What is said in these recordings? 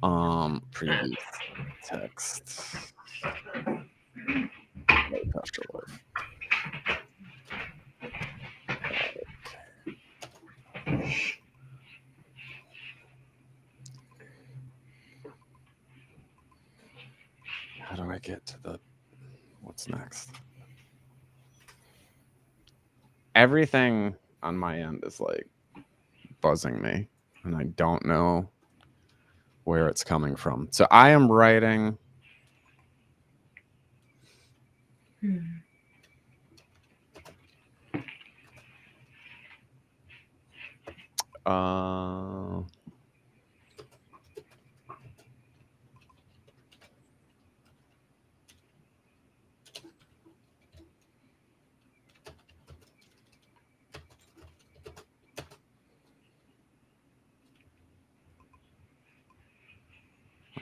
Preview text. Life after life. How do I get to the what's next? Everything on my end is like buzzing me, and I don't know where it's coming from. So I am writing.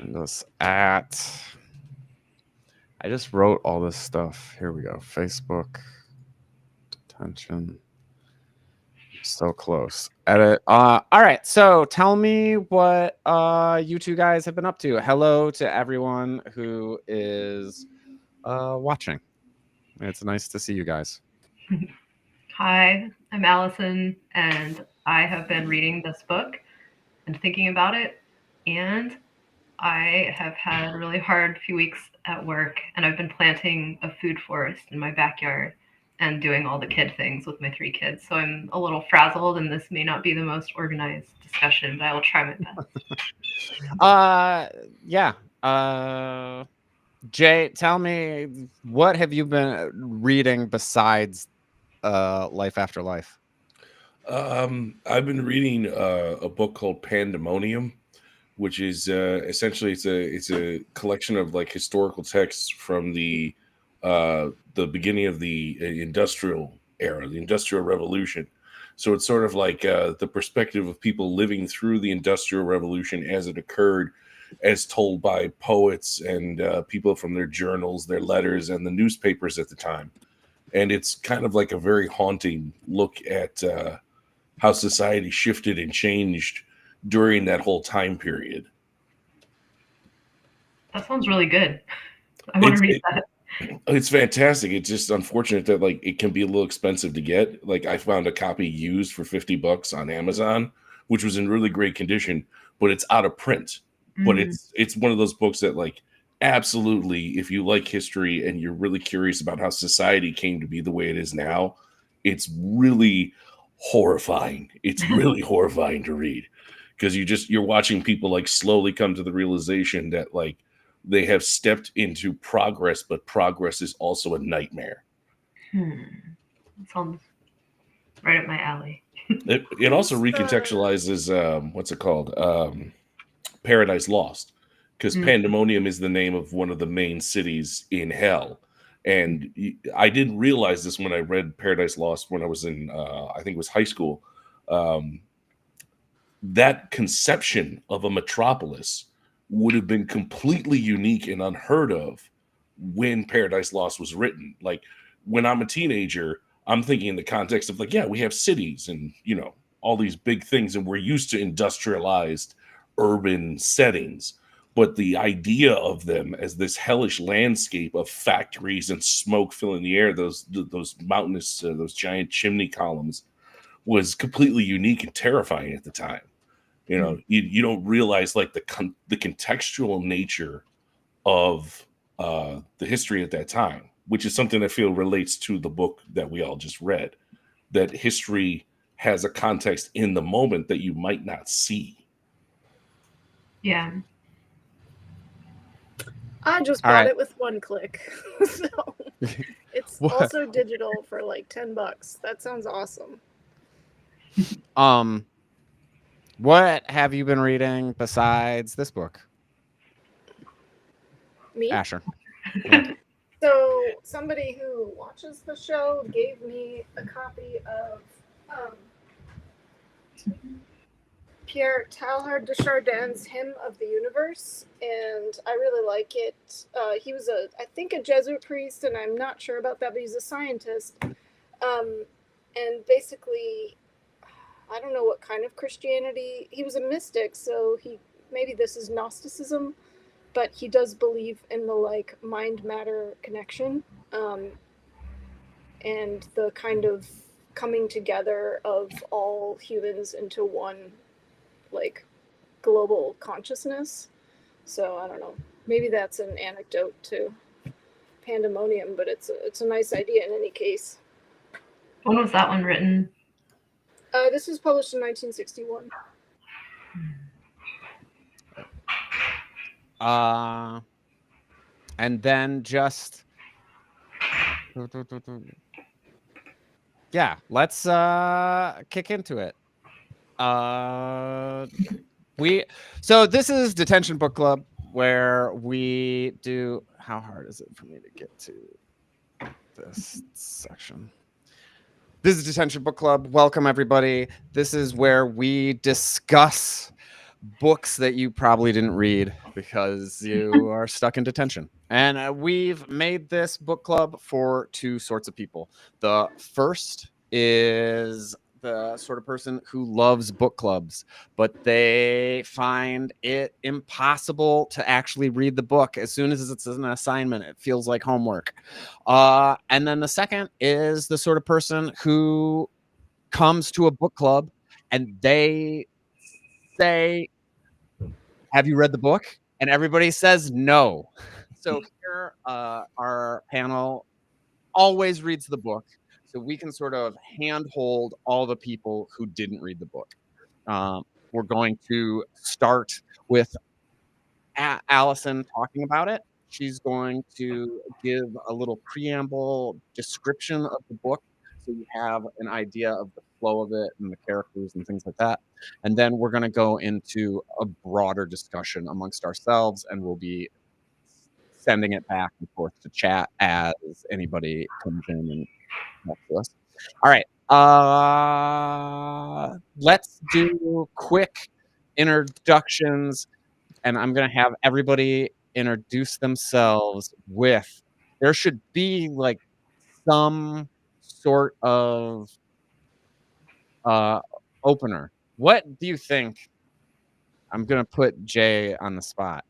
This at. I just wrote all this stuff. Here we go. Facebook. Detention. So close. Edit. All right. So tell me what you two guys have been up to. Hello to everyone who is watching. It's nice to see you guys. Hi, I'm Allison, and I have been reading this book and thinking about it, and I have had a really hard few weeks at work, and I've been planting a food forest in my backyard and doing all the kid things with my 3 kids. So I'm a little frazzled, and this may not be the most organized discussion, but I will try my best. Yeah. Jay, tell me, what have you been reading besides Life After Life? I've been reading a book called Pandemonium, which is essentially it's a collection of like historical texts from the beginning of the industrial era, the Industrial Revolution. So it's sort of like the perspective of people living through the Industrial Revolution as it occurred, as told by poets and people from their journals, their letters, and the newspapers at the time. And it's kind of like a very haunting look at how society shifted and changed during that whole time period. That sounds really good. I want to read that. It's fantastic. It's just unfortunate that like it can be a little expensive to get. Like I found a copy used for $50 on Amazon, which was in really great condition, but it's out of print. But it's one of those books that like absolutely, if you like history and you're really curious about how society came to be the way it is now, it's really horrifying. It's really horrifying to read because you're watching people like slowly come to the realization that like they have stepped into progress, but progress is also a nightmare. That sounds right up my alley. It also recontextualizes what's it called? Paradise Lost, because Pandemonium is the name of one of the main cities in hell. And I didn't realize this when I read Paradise Lost when I was in, I think it was high school. That conception of a metropolis would have been completely unique and unheard of when Paradise Lost was written. Like when I'm a teenager, I'm thinking in the context of like, yeah, we have cities and, you know, all these big things, and we're used to industrialized urban settings. But the idea of them as this hellish landscape of factories and smoke filling the air, those mountainous, those giant chimney columns, was completely unique and terrifying at the time. You know, you don't realize like the contextual nature of the history at that time, which is something I feel relates to the book that we all just read. That history has a context in the moment that you might not see. Yeah. I just bought it with one click. So it's also digital for like $10. That sounds awesome. What have you been reading besides this book? Me? Ashar. So somebody who watches the show gave me a copy of Pierre Teilhard de Chardin's Hymn of the Universe, and I really like it. He was I think a Jesuit priest, and I'm not sure about that, but he's a scientist. And basically, I don't know what kind of Christianity. He was a mystic, so he maybe this is Gnosticism, but he does believe in the like mind-matter connection, and the kind of coming together of all humans into one like global consciousness. So I don't know. Maybe that's an anecdote to pandemonium, but it's a nice idea in any case. When was that one written? This was published in 1961. And then just yeah, let's kick into it. So this is Detention Book Club, where we do. How hard is it for me to get to this section? This is Detention Book Club. Welcome, everybody. This is where we discuss books that you probably didn't read because you are stuck in detention. And we've made this book club for two sorts of people. The first is the sort of person who loves book clubs, but they find it impossible to actually read the book. As soon as it's an assignment, it feels like homework. And then the second is the sort of person who comes to a book club and they say, have you read the book? And everybody says no. So here, our panel always reads the book, so we can sort of handhold all the people who didn't read the book. We're going to start with Allison talking about it. She's going to give a little preamble description of the book, so you have an idea of the flow of it and the characters and things like that. And then we're going to go into a broader discussion amongst ourselves, and we'll be sending it back and forth to chat as anybody comes in and talks to us. All right. Let's do quick introductions, and I'm going to have everybody introduce themselves with, there should be like some sort of opener. What do you think? I'm going to put Jay on the spot.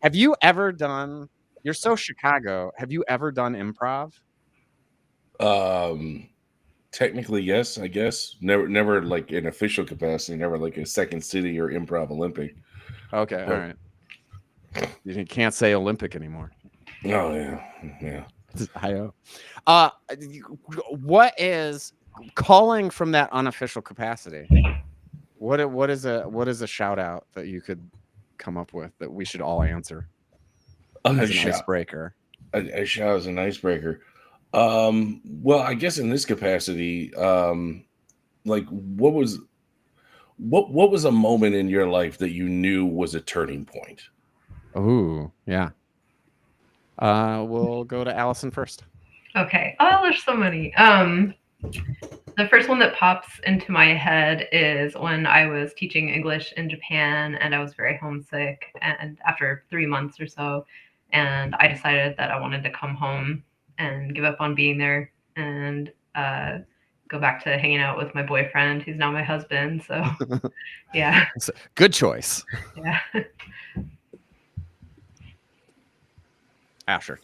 Have you ever done, you're so Chicago, have you ever done improv? Technically, yes, I guess. Never like in official capacity, never like a Second City or Improv Olympic. Okay, all right. You can't say Olympic anymore. Oh yeah. I-O. What is calling from that unofficial capacity? What is a shout out that you could come up with that we should all answer as an icebreaker? A shout as an icebreaker. Well, I guess in this capacity, like what was a moment in your life that you knew was a turning point? Oh, yeah. We'll go to Allison first. Okay. Oh, there's so many. The first one that pops into my head is when I was teaching English in Japan and I was very homesick, and after 3 months or so, and I decided that I wanted to come home and give up on being there and go back to hanging out with my boyfriend, who's now my husband. So yeah. Good choice. Yeah. Ashar.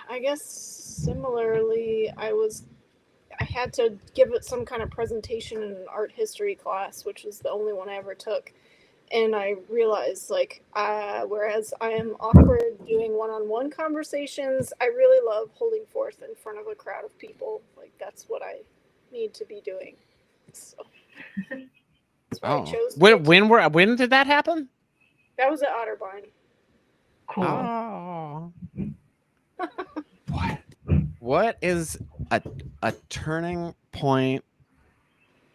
I guess similarly, I had to give it some kind of presentation in an art history class, which was the only one I ever took. And I realized, like, whereas I am awkward doing one-on-one conversations, I really love holding forth in front of a crowd of people. Like, that's what I need to be doing. So that's why I chose. When did that happen? That was at Otterbein. Cool. Oh. What is a turning point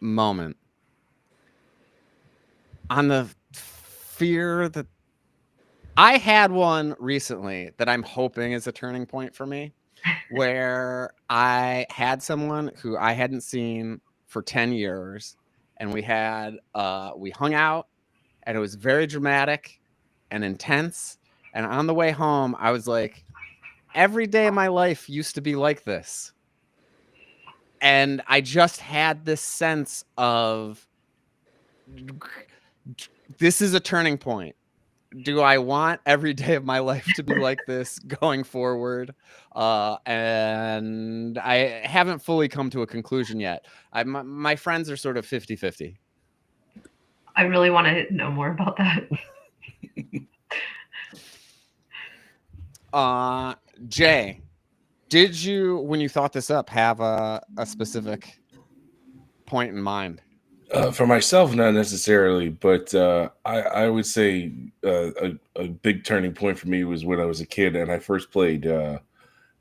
moment on the fear that I had one recently that I'm hoping is a turning point for me, where I had someone who I hadn't seen for 10 years, and we hung out, and it was very dramatic and intense. And on the way home, I was like, every day of my life used to be like this. And I just had this sense of This is a turning point. Do I want every day of my life to be like this going forward? And I haven't fully come to a conclusion yet. My friends are sort of 50-50. I really want to know more about that. Jay, did you, when you thought this up, have a specific point in mind? For myself, not necessarily, but I would say a big turning point for me was when I was a kid and I first played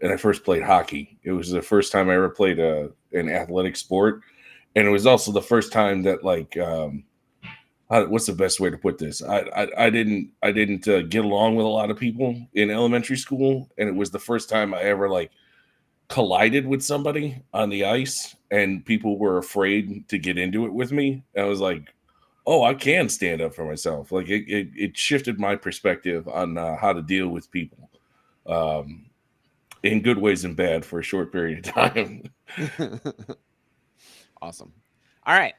hockey. It was the first time I ever played an athletic sport, and it was also the first time that what's the best way to put this? I didn't get along with a lot of people in elementary school, and it was the first time I ever collided with somebody on the ice, and people were afraid to get into it with me. And I was like, oh, I can stand up for myself. Like it shifted my perspective on how to deal with people, in good ways and bad for a short period of time. Awesome. All right.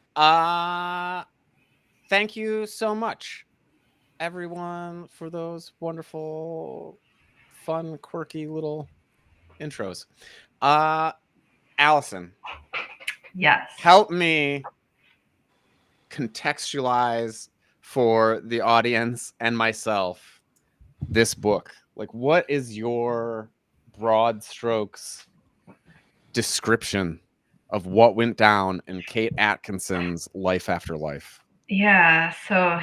Thank you so much, everyone, for those wonderful, fun, quirky little intros. Allison, Yes. help me contextualize for the audience and myself this book. Like, what is your broad strokes description of what went down in Kate Atkinson's Life After Life? Yeah, so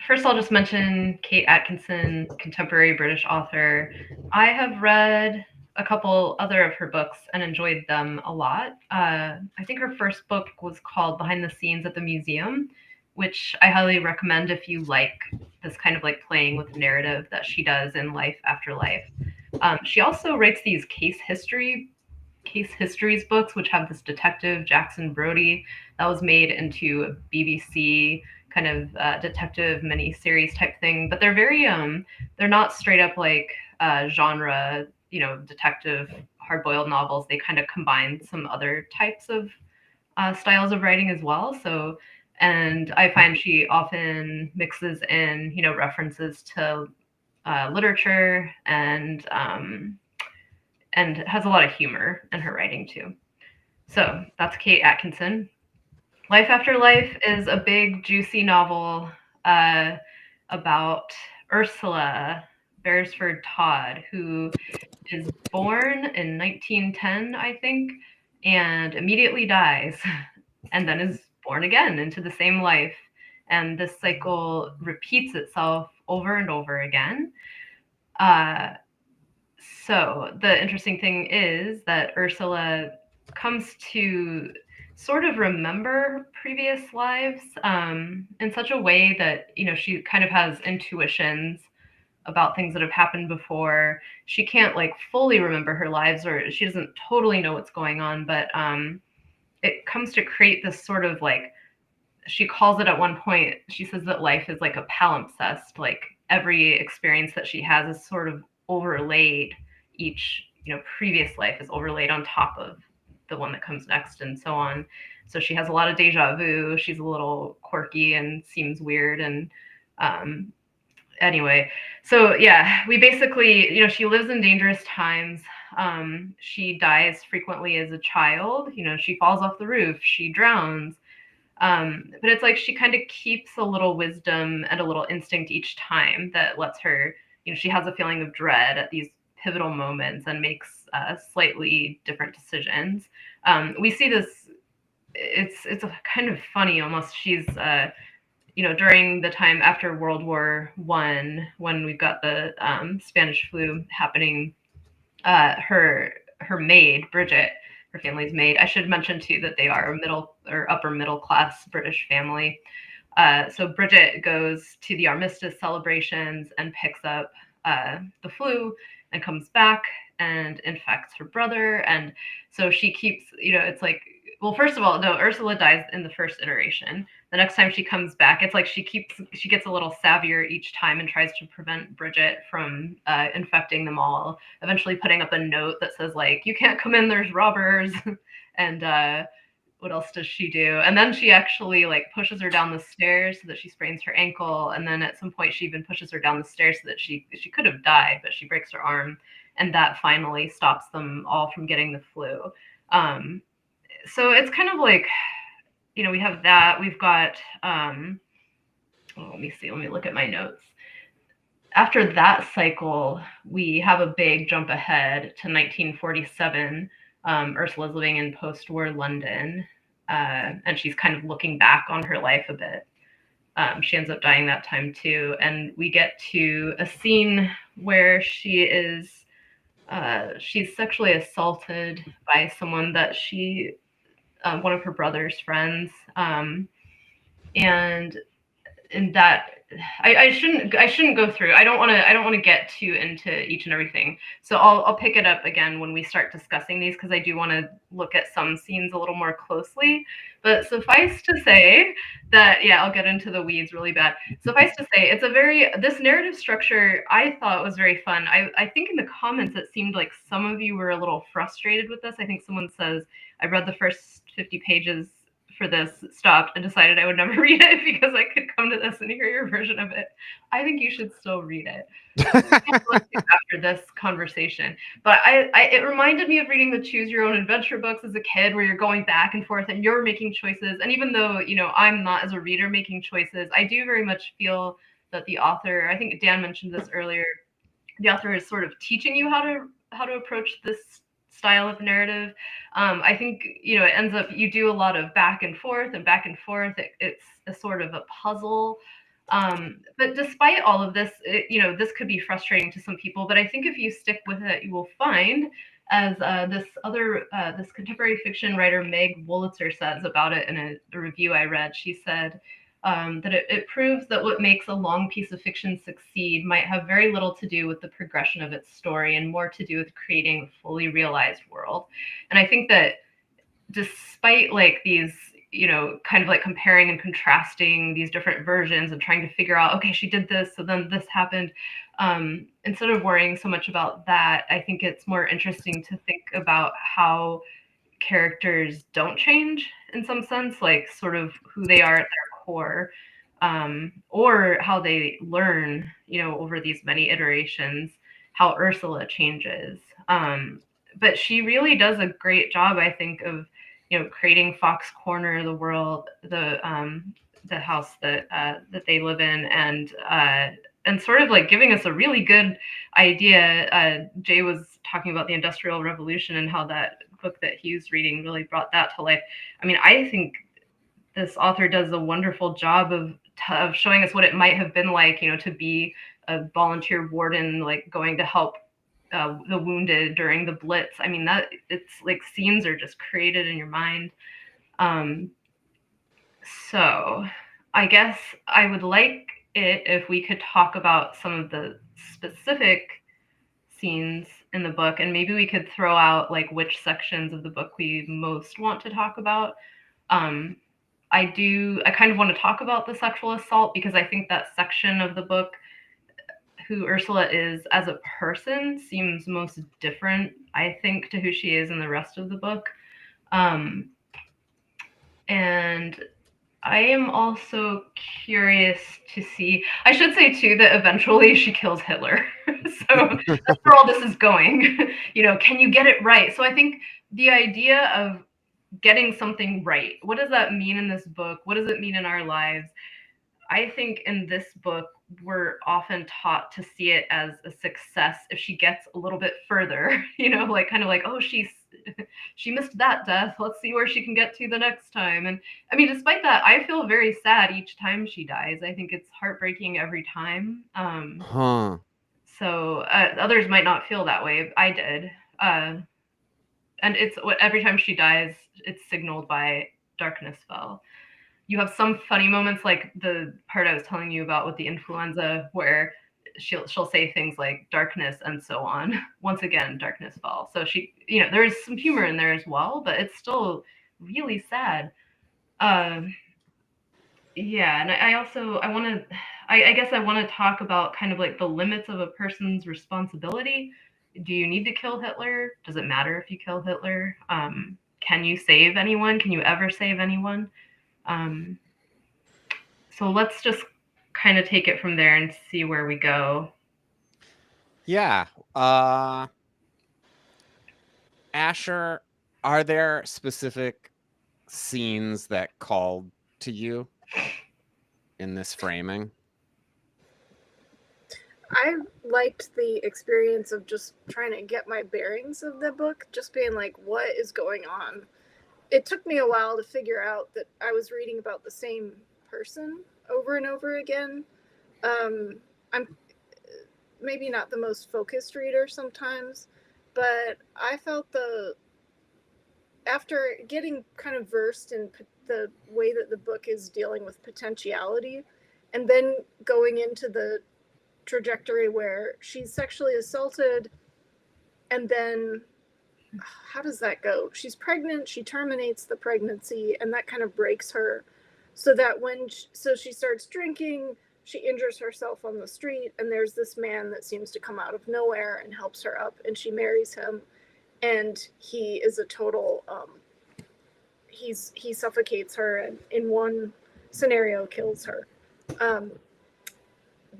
first I'll just mention Kate Atkinson, contemporary British author. I have read a couple other of her books and enjoyed them a lot. I think her first book was called Behind the Scenes at the Museum, which I highly recommend if you like this kind of playing with narrative that she does in Life After Life. She also writes these case histories books, which have this detective Jackson Brodie that was made into a BBC kind of detective mini-series type thing. But they're very they're not straight up genre, detective hard-boiled novels. They kind of combine some other types of styles of writing as well. So, and I find she often mixes in references to literature and has a lot of humor in her writing too. So that's Kate Atkinson. Life After Life is a big, juicy novel about Ursula Beresford Todd, who is born in 1910, I think, and immediately dies, and then is born again into the same life. And this cycle repeats itself over and over again. So the interesting thing is that Ursula comes to sort of remember previous lives in such a way that she kind of has intuitions about things that have happened before. She can't fully remember her lives, or she doesn't totally know what's going on, but it comes to create this sort of she calls it at one point, she says that life is like a palimpsest. Every experience that she has is sort of overlaid. Each previous life is overlaid on top of the one that comes next, and so on. So she has a lot of deja vu. She's a little quirky and seems weird. And anyway, so yeah, we basically, she lives in dangerous times. She dies frequently as a child. She falls off the roof. She drowns. But it's she kind of keeps a little wisdom and a little instinct each time that lets her, she has a feeling of dread at these pivotal moments and makes slightly different decisions. We see this, it's a kind of funny almost. She's, during the time after World War I, when we've got the Spanish flu happening, her maid, Bridget, her family's maid. I should mention too that they are a middle or upper middle class British family. So Bridget goes to the armistice celebrations and picks up the flu and comes back and infects her brother. And so she keeps, it's well, first of all, no, Ursula dies in the first iteration. The next time she comes back, it's she gets a little savvier each time and tries to prevent Bridget from infecting them all, eventually putting up a note that says you can't come in, there's robbers. And what else does she do? And then she actually like pushes her down the stairs so that she sprains her ankle. And then at some point she even pushes her down the stairs so that she could have died, but she breaks her arm. And that finally stops them all from getting the flu. So it's kind of like, we have that. We've got, let me see. Let me look at my notes. After that cycle, we have a big jump ahead to 1947. Ursula's living in post-war London, and she's kind of looking back on her life a bit. She ends up dying that time too, and we get to a scene where she's sexually assaulted by someone that one of her brother's friends, and in that I shouldn't go through. I don't want to get too into each and everything. So I'll pick it up again when we start discussing these, because I do want to look at some scenes a little more closely. But suffice to say that, I'll get into the weeds really bad. Suffice to say, this narrative structure I thought was very fun. I think in the comments it seemed like some of you were a little frustrated with this. I think someone says, I read the first 50 pages for this, stopped, and decided I would never read it because I could come to this and hear your version of it. I think you should still read it after this conversation. But it reminded me of reading the Choose Your Own Adventure books as a kid, where you're going back and forth and you're making choices. And even though, I'm not as a reader making choices, I do very much feel that the author, I think Dan mentioned this earlier, the author is sort of teaching you how to approach this style of narrative. I think, it ends up, you do a lot of back and forth. It's a sort of a puzzle. But despite all of this, this could be frustrating to some people, but I think if you stick with it, you will find, as this contemporary fiction writer, Meg Wolitzer, says about it in a review I read. She said, that it proves that what makes a long piece of fiction succeed might have very little to do with the progression of its story and more to do with creating a fully realized world. And I think that despite like these, kind of like comparing and contrasting these different versions and trying to figure out, okay, she did this, so then this happened, instead of worrying so much about that, I think it's more interesting to think about how characters don't change in some sense, like sort of who they are at their core, or how they learn, over these many iterations, how Ursula changes. But she really does a great job, I think, of, creating Fox Corner, the world, the house that they live in, and sort of like giving us a really good idea. Jay was talking about the Industrial Revolution and how that book that he was reading really brought that to life. I mean, I think this author does a wonderful job of showing us what it might have been like, to be a volunteer warden, like going to help the wounded during the Blitz. I mean, that it's like scenes are just created in your mind. So I guess I would like it if we could talk about some of the specific scenes in the book, and maybe we could throw out like which sections of the book we most want to talk about. I kind of want to talk about the sexual assault because I think that section of the book, who Ursula is as a person, seems most different, I think, to who she is in the rest of the book. And I am also curious to see, I should say too, that eventually she kills Hitler. So that's where all this is going. Can you get it right? So I think the idea of getting something right, what does that mean in this book? What does it mean in our lives? I think in this book, we're often taught to see it as a success if she gets a little bit further, like kind of like, oh, she missed that death. Let's see where she can get to the next time. And I mean, despite that, I feel very sad each time she dies. I think it's heartbreaking every time. So others might not feel that way. I did. And it's every time she dies, it's signaled by darkness fell. You have some funny moments, like the part I was telling you about with the influenza, where she'll say things like darkness and so on. Once again, darkness fell. So she, there's some humor in there as well, but it's still really sad. And I guess I want to talk about kind of like the limits of a person's responsibility. Do you need to kill Hitler? Does it matter if you kill Hitler? can you save anyone? Can you ever save anyone? So let's just kind of take it from there and see where we go. Yeah. Ashar, are there specific scenes that called to you in this framing? I liked the experience of just trying to get my bearings of the book, just being like, what is going on? It took me a while to figure out that I was reading about the same person over and over again. I'm maybe not the most focused reader sometimes, but I felt after getting kind of versed in the way that the book is dealing with potentiality, and then going into the trajectory where she's sexually assaulted, and then how does that go? She's pregnant, she terminates the pregnancy, and that kind of breaks her, so that so she starts drinking, she injures herself on the street, and there's this man that seems to come out of nowhere and helps her up, and she marries him, and he is a total he suffocates her, and in one scenario kills her.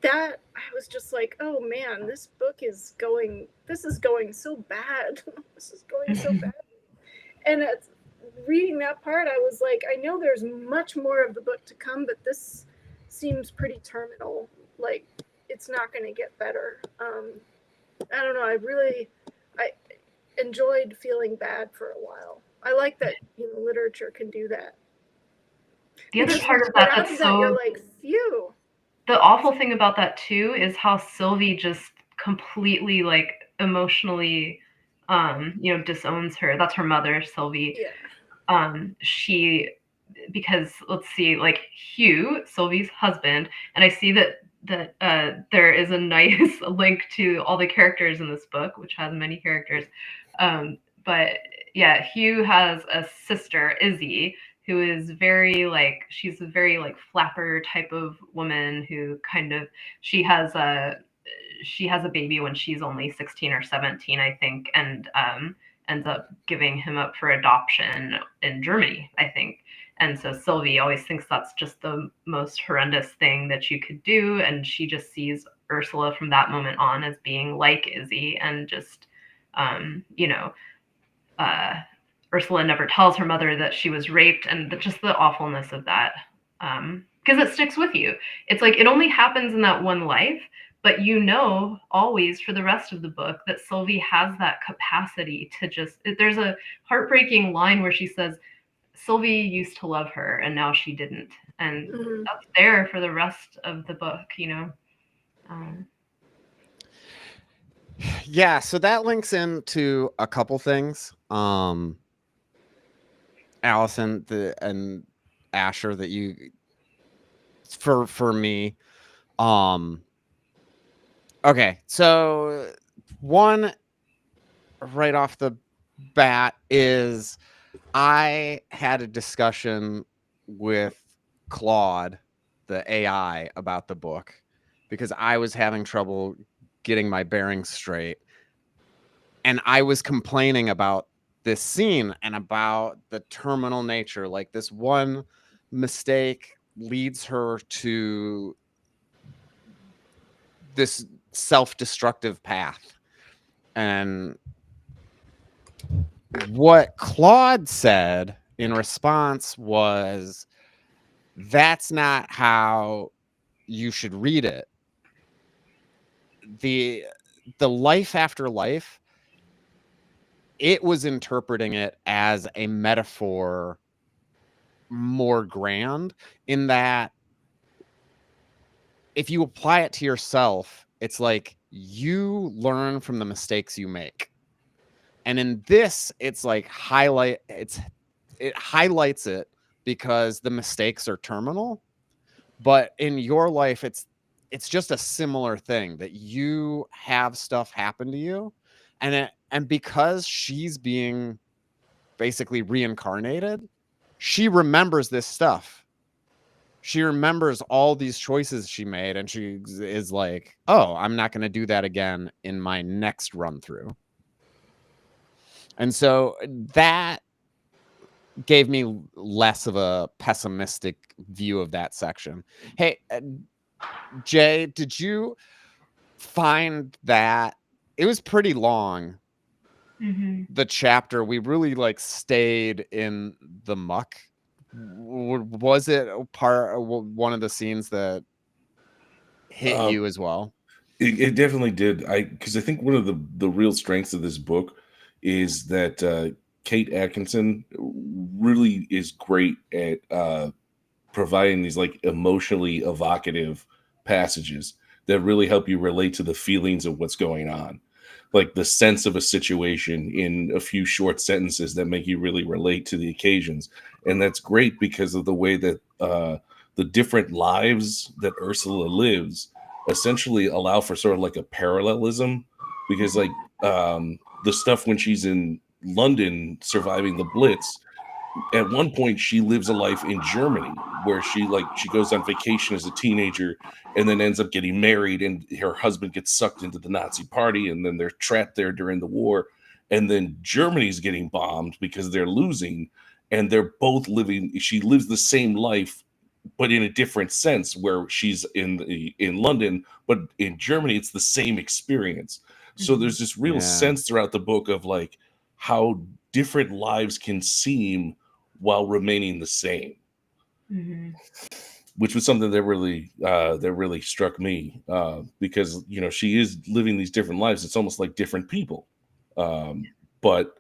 That I was just like, oh man, this is going so bad. This is going so bad. And reading that part, I was like, I know there's much more of the book to come, but this seems pretty terminal. Like, it's not going to get better. I don't know. I enjoyed feeling bad for a while. I like that literature can do that. The other part of that that's so you're like, phew. The awful thing about that too is how Sylvie just completely like emotionally disowns her. That's her mother, Sylvie. Yeah. She, because let's see, like Hugh, Sylvie's husband, and I see that there is a nice link to all the characters in this book, which has many characters. But yeah, Hugh has a sister, Izzy, who is she's a very like flapper type of woman who kind of, she has a baby when she's only 16 or 17, I think, and ends up giving him up for adoption in Germany, I think. And so Sylvie always thinks that's just the most horrendous thing that you could do. And she just sees Ursula from that moment on as being like Izzy, and just, Ursula never tells her mother that she was raped, and just the awfulness of that. Because it sticks with you. It's like it only happens in that one life, but always for the rest of the book that Sylvie has that capacity to just, there's a heartbreaking line where she says, Sylvie used to love her and now she didn't. And that's there for the rest of the book, Yeah, so that links into a couple things. Allison and Ashar, that you, for me, okay, so one right off the bat is I had a discussion with Claude, the AI, about the book because I was having trouble getting my bearings straight, and I was complaining about this scene and about the terminal nature. Like, this one mistake leads her to this self-destructive path. And what Claude said in response was, that's not how you should read it. The life after life, it was interpreting it as a metaphor more grand, in that if you apply it to yourself, it's like you learn from the mistakes you make. And in this, it's like it highlights it because the mistakes are terminal. But in your life, it's just a similar thing, that you have stuff happen to you, and because she's being basically reincarnated, she remembers this stuff. She remembers all these choices she made, and she is like, oh, I'm not going to do that again in my next run through. And so that gave me less of a pessimistic view of that section. Hey, Jay, did you find that it was pretty long? The chapter, we really like stayed in the muck. Was it one of the scenes that hit you as well? It definitely did. Because I think one of the real strengths of this book is that Kate Atkinson really is great at providing these like emotionally evocative passages that really help you relate to the feelings of what's going on, like the sense of a situation in a few short sentences that make you really relate to the occasions. And that's great because of the way that the different lives that Ursula lives essentially allow for sort of like a parallelism, because like the stuff when she's in London surviving the Blitz, at one point she lives a life in Germany where she goes on vacation as a teenager and then ends up getting married, and her husband gets sucked into the Nazi party, and then they're trapped there during the war, and then Germany's getting bombed because they're losing, and they're both living, she lives the same life but in a different sense, where she's in London, but in Germany it's the same experience. So there's this real sense throughout the book of like how different lives can seem while remaining the same, which was something that really struck me, because she is living these different lives. It's almost like different people, but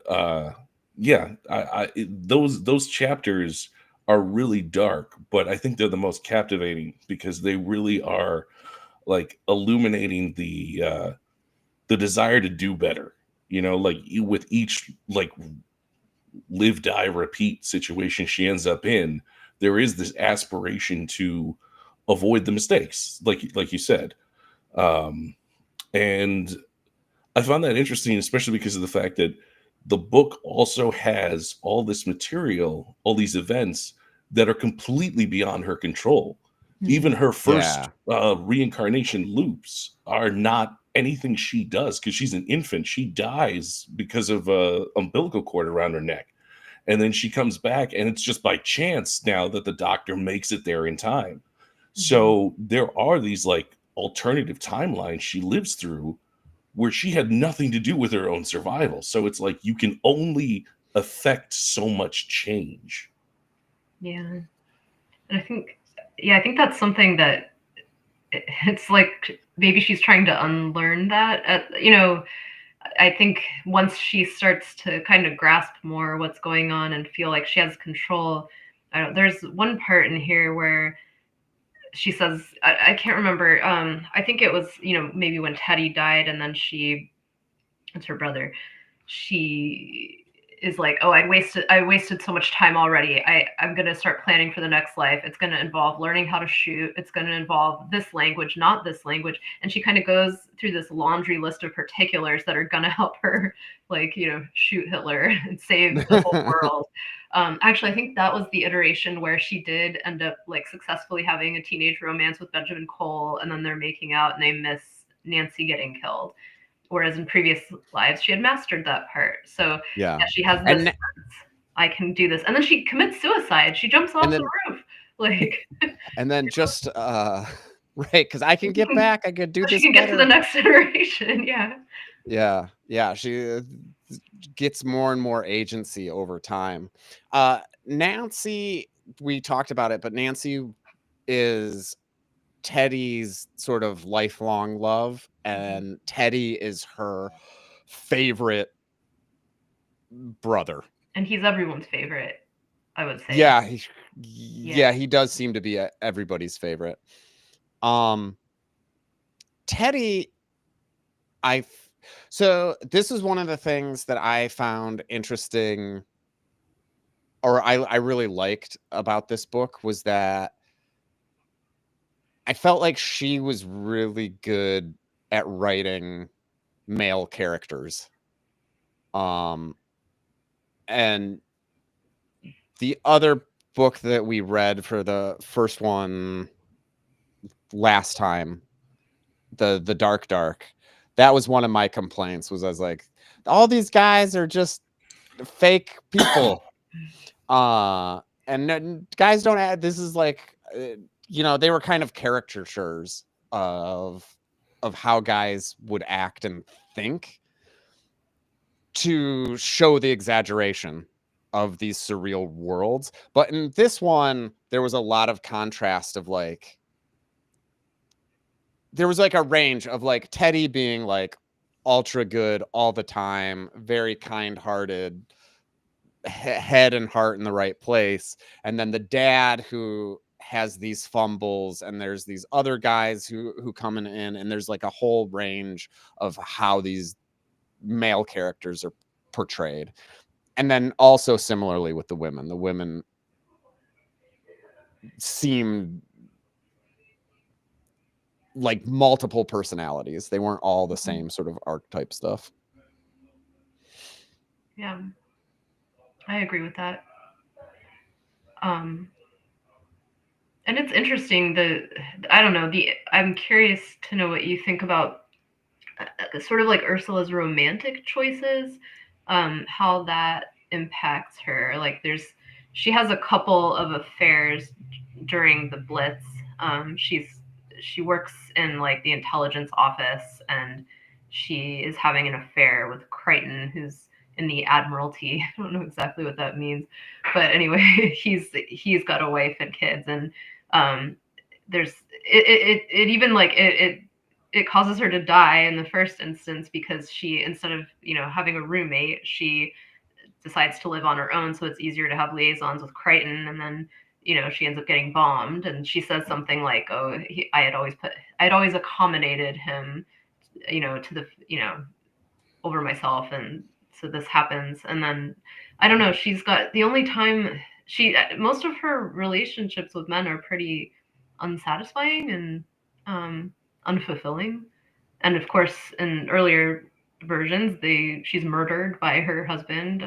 those chapters are really dark, but I think they're the most captivating because they really are like illuminating the desire to do better. Like with each like live, die, repeat situation she ends up in, there is this aspiration to avoid the mistakes, like you said. And I found that interesting, especially because of the fact that the book also has all this material, all these events that are completely beyond her control. Even her first reincarnation loops are not anything she does, because she's an infant. She dies because of a umbilical cord around her neck. And then she comes back, and it's just by chance now that the doctor makes it there in time. So there are these like alternative timelines she lives through where she had nothing to do with her own survival. So it's like you can only affect so much change. Yeah. And I think that's something that it's like maybe she's trying to unlearn that. I think once she starts to kind of grasp more what's going on and feel like she has control, there's one part in here where she says, I can't remember. I think it was, maybe when Teddy died, and then it's her brother. She is like, oh, I wasted so much time already. I'm going to start planning for the next life. It's going to involve learning how to shoot. It's going to involve this language, not this language. And she kind of goes through this laundry list of particulars that are going to help her, like, shoot Hitler and save the whole world. Actually, I think that was the iteration where she did end up like successfully having a teenage romance with Benjamin Cole, and then they're making out and they miss Nancy getting killed. Whereas in previous lives, she had mastered that part. So she has this sense, I can do this. And then she commits suicide. She jumps off the roof. Like, and then just, right, because I can get back. I could do this She can get to the next iteration. Yeah. She gets more and more agency over time. Nancy, we talked about it, but Nancy is Teddy's sort of lifelong love, and Teddy is her favorite brother. And he's everyone's favorite, I would say. Yeah, he does seem to be everybody's favorite. Teddy, so this is one of the things that I found interesting, or I really liked about this book, was that I felt like she was really good at writing male characters. And the other book that we read for the first one last time, the Dark, that was one of my complaints. Was I was like, all these guys are just fake people. And then guys don't add. This is like, they were kind of caricatures of how guys would act and think to show the exaggeration of these surreal worlds. But in this one, there was a lot of contrast of like, there was like a range of like Teddy being like ultra good all the time, very kind-hearted, head and heart in the right place, and then the dad who has these fumbles, and there's these other guys who coming in, and there's like a whole range of how these male characters are portrayed. And then also similarly with the women seem like multiple personalities. They weren't all the same sort of archetype stuff. Yeah, I agree with that. And it's interesting I don't know, I'm curious to know what you think about sort of like Ursula's romantic choices, how that impacts her. Like she has a couple of affairs during the Blitz. She works in like the intelligence office, and she is having an affair with Crichton, who's in the Admiralty. I don't know exactly what that means, but anyway, he's got a wife and kids, and there's it even like it causes her to die in the first instance because she, instead of having a roommate, she decides to live on her own, so it's easier to have liaisons with Crichton, and then she ends up getting bombed, and she says something like, "Oh, I'd always accommodated him, to the over myself, and so this happens." And then I don't know, she's got the only time most of her relationships with men are pretty unsatisfying and unfulfilling. And of course, in earlier versions, she's murdered by her husband.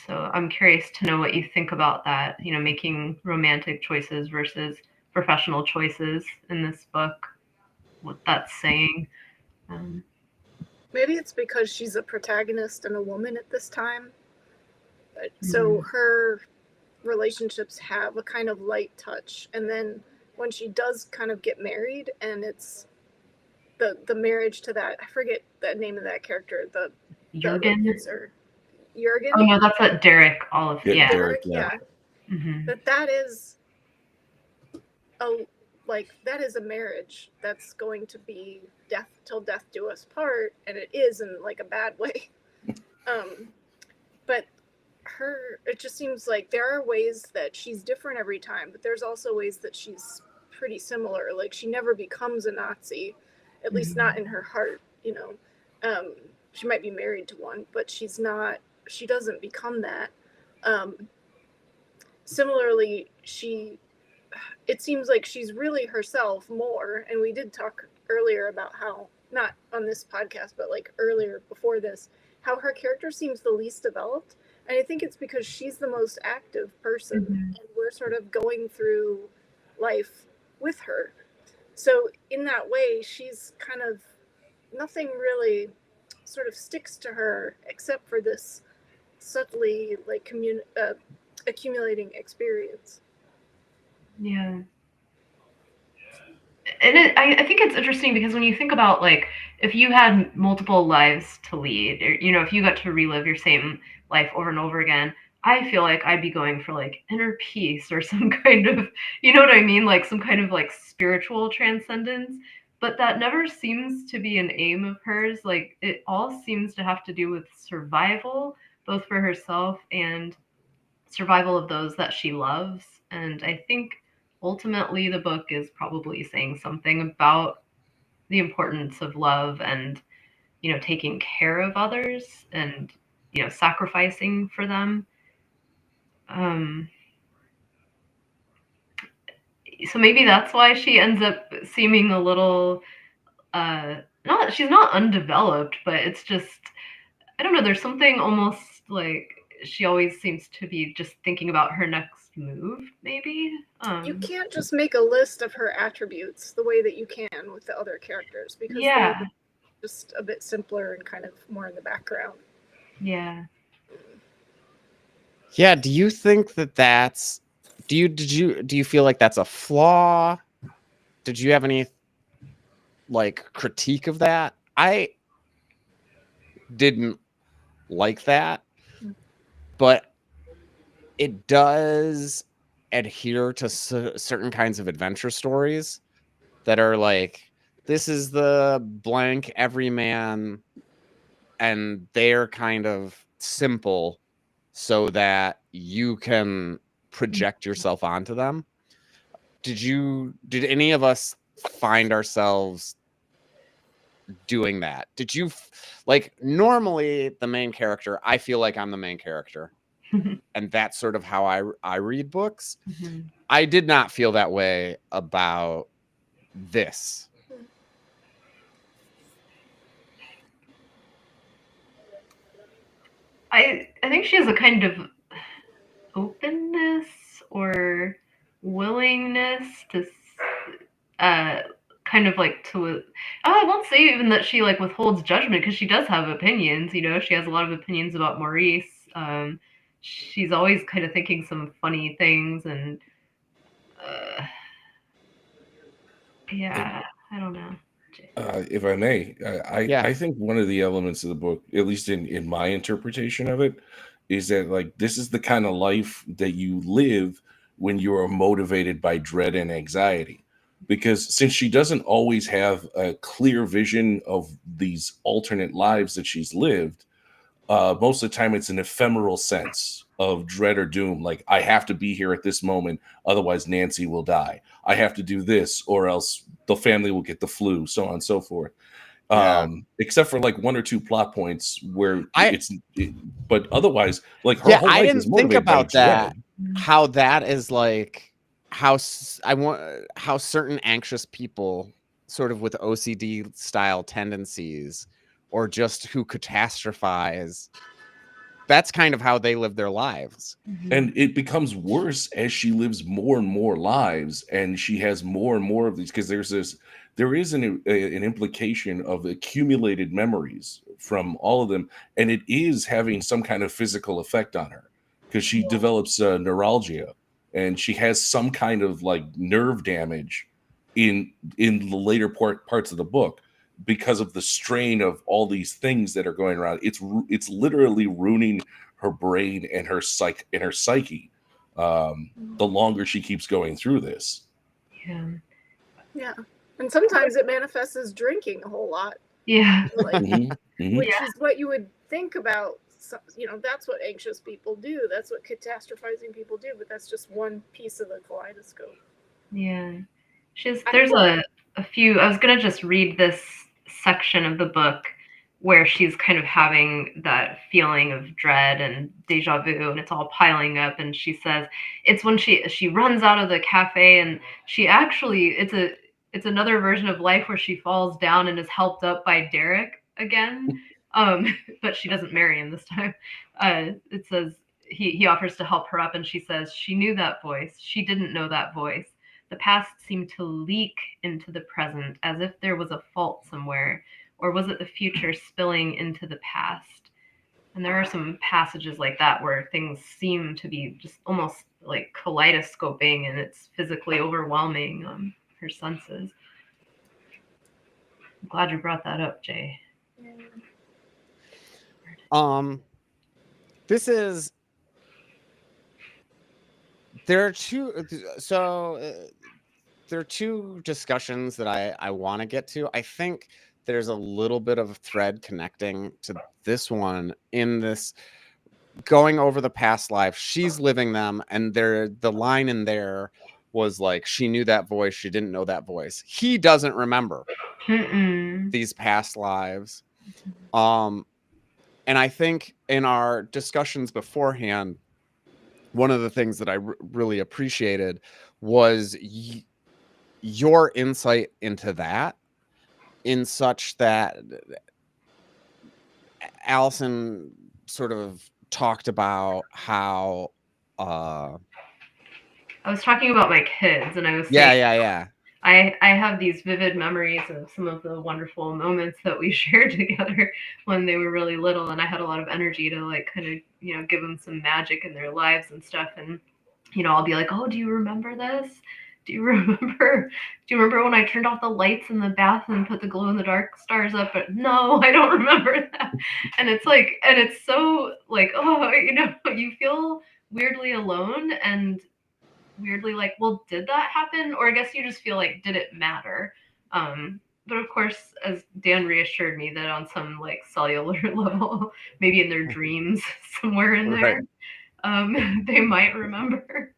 So I'm curious to know what you think about that. Making romantic choices versus professional choices in this book. What that's saying. Maybe it's because she's a protagonist and a woman at this time. So her relationships have a kind of light touch, and then when she does kind of get married, and it's the marriage to that, I forget the name of that character, the Jurgen. Jurgen. Oh no, that's what Derek Olive. Yeah. Derek, yeah. Mm-hmm. That is that is a marriage that's going to be death till death do us part, and it is in like a bad way. But it just seems like there are ways that she's different every time, but there's also ways that she's pretty similar. Like she never becomes a Nazi, at least not in her heart. She might be married to one, but she doesn't become that. Similarly, it seems like she's really herself more, and we did talk earlier about how, not on this podcast, but like earlier before this, how her character seems the least developed. And I think it's because she's the most active person, and we're sort of going through life with her. So in that way, she's kind of, nothing really sort of sticks to her except for this subtly like accumulating experience. Yeah. And I think it's interesting because when you think about, like, if you had multiple lives to lead, or, if you got to relive your same life over and over again, I feel like I'd be going for like inner peace or some kind of, you know what I mean? Like some kind of like spiritual transcendence. But that never seems to be an aim of hers. Like it all seems to have to do with survival, both for herself and survival of those that she loves. And I think ultimately the book is probably saying something about the importance of love and taking care of others and sacrificing for them. So maybe that's why she ends up seeming a little she's not undeveloped, but it's just, I don't know, there's something almost like she always seems to be just thinking about her next move, maybe. You can't just make a list of her attributes the way that you can with the other characters, because they're just a bit simpler and kind of more in the background. Yeah. Yeah, do you think that that's do you feel like that's a flaw? Did you have any like critique of that? I didn't like that, but it does adhere to certain kinds of adventure stories that are like, this is the blank everyman, and they're kind of simple so that you can project yourself onto them. Did any of us find ourselves doing that? Did you like, normally the main character, I feel like I'm the main character, and that's sort of how I read books. I did not feel that way about this. I think she has a kind of openness or willingness to kind of like to I won't say even that she like withholds judgment, because she does have opinions. She has a lot of opinions about Maurice. She's always kind of thinking some funny things, and yeah, I don't know. If I may, Yeah. I think one of the elements of the book, at least in my interpretation of it, is that like this is the kind of life that you live when you are motivated by dread and anxiety. Because since she doesn't always have a clear vision of these alternate lives that she's lived, most of the time it's an ephemeral sense of dread or doom. Like, I have to be here at this moment, otherwise Nancy will die. I have to do this, or else the family will get the flu, so on and so forth. Yeah. Except for like one or two plot points where I but otherwise, like her yeah, whole I life is didn't think motivated by about that. dread. How that is like how how certain anxious people, sort of with OCD style tendencies, or just who catastrophize, that's kind of how they live their lives. And it becomes worse as she lives more and more lives, and she has more and more of these, because there is an implication of accumulated memories from all of them, and it is having some kind of physical effect on her, because she develops neuralgia, and she has some kind of like nerve damage in the later parts of the book, because of the strain of all these things that are going around. It's literally ruining her brain and her psyche, the longer she keeps going through this. Yeah. And sometimes it manifests as drinking a whole lot. Yeah. Like, which Yeah. is what you would think about. That's what anxious people do. That's what catastrophizing people do. But that's just one piece of the kaleidoscope. Yeah. There's a few. I was going to just read this section of the book where she's kind of having that feeling of dread and deja vu, and it's all piling up. And she says it's when she runs out of the cafe, and she actually, it's another version of life where she falls down and is helped up by Derek again. But she doesn't marry him this time. It says he offers to help her up, and she says she knew that voice. She didn't know that voice. The past seemed to leak into the present, as if there was a fault somewhere, or was it the future spilling into the past? And there are some passages like that where things seem to be just almost like kaleidoscoping, and it's physically overwhelming her senses. I'm glad you brought that up, Jay. This is there are two discussions that I want to get to. I think there's a little bit of a thread connecting to this one, in this going over the past life. She's living them, and the line in there was like, she knew that voice, she didn't know that voice. He doesn't remember these past lives. And I think in our discussions beforehand, one of the things that I really appreciated was your insight into that, in such that Allison sort of talked about how I was talking about my kids, and I was saying, yeah. I have these vivid memories of some of the wonderful moments that we shared together when they were really little, and I had a lot of energy to like kind of give them some magic in their lives and stuff. And, I'll be like, oh, do you remember this? Do you remember when I turned off the lights in the bath and put the glow in the dark stars up? But no, I don't remember that. And it's like, and it's so like, oh, you feel weirdly alone and weirdly like, well, did that happen? Or I guess you just feel like, did it matter? But of course, as Dan reassured me that on some like cellular level, maybe in their dreams somewhere in there, they might remember.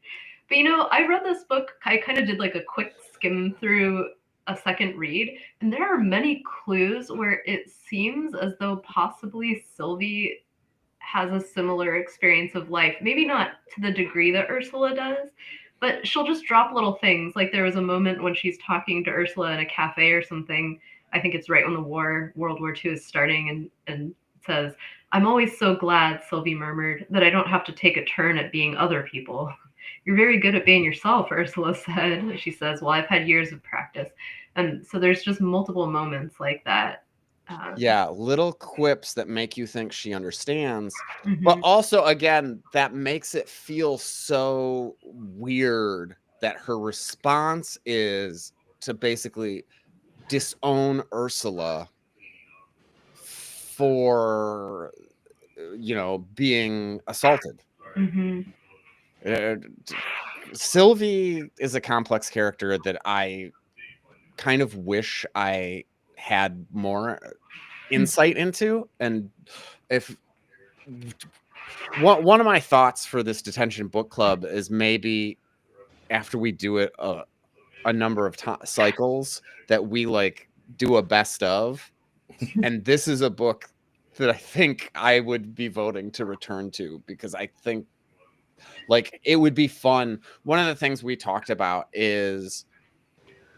But I read this book. I kind of did like a quick skim through a second read, and there are many clues where it seems as though possibly Sylvie has a similar experience of life. Maybe not to the degree that Ursula does, but she'll just drop little things. Like there was a moment when she's talking to Ursula in a cafe or something. I think it's right when the World War II is starting, and says, "I'm always so glad," Sylvie murmured, "that I don't have to take a turn at being other people." "You're very good at being yourself," Ursula said. She says, "Well, I've had years of practice." And so there's just multiple moments like that. Yeah, little quips that make you think she understands. Mhm. But also, again, that makes it feel so weird that her response is to basically disown Ursula for, being assaulted. Mhm. Sylvie is a complex character that I kind of wish I had more insight into. And if one of my thoughts for this Detention Book Club is maybe after we do it a number of cycles that we like do a best of, and this is a book that I think I would be voting to return to, because I think like it would be fun. One of the things we talked about is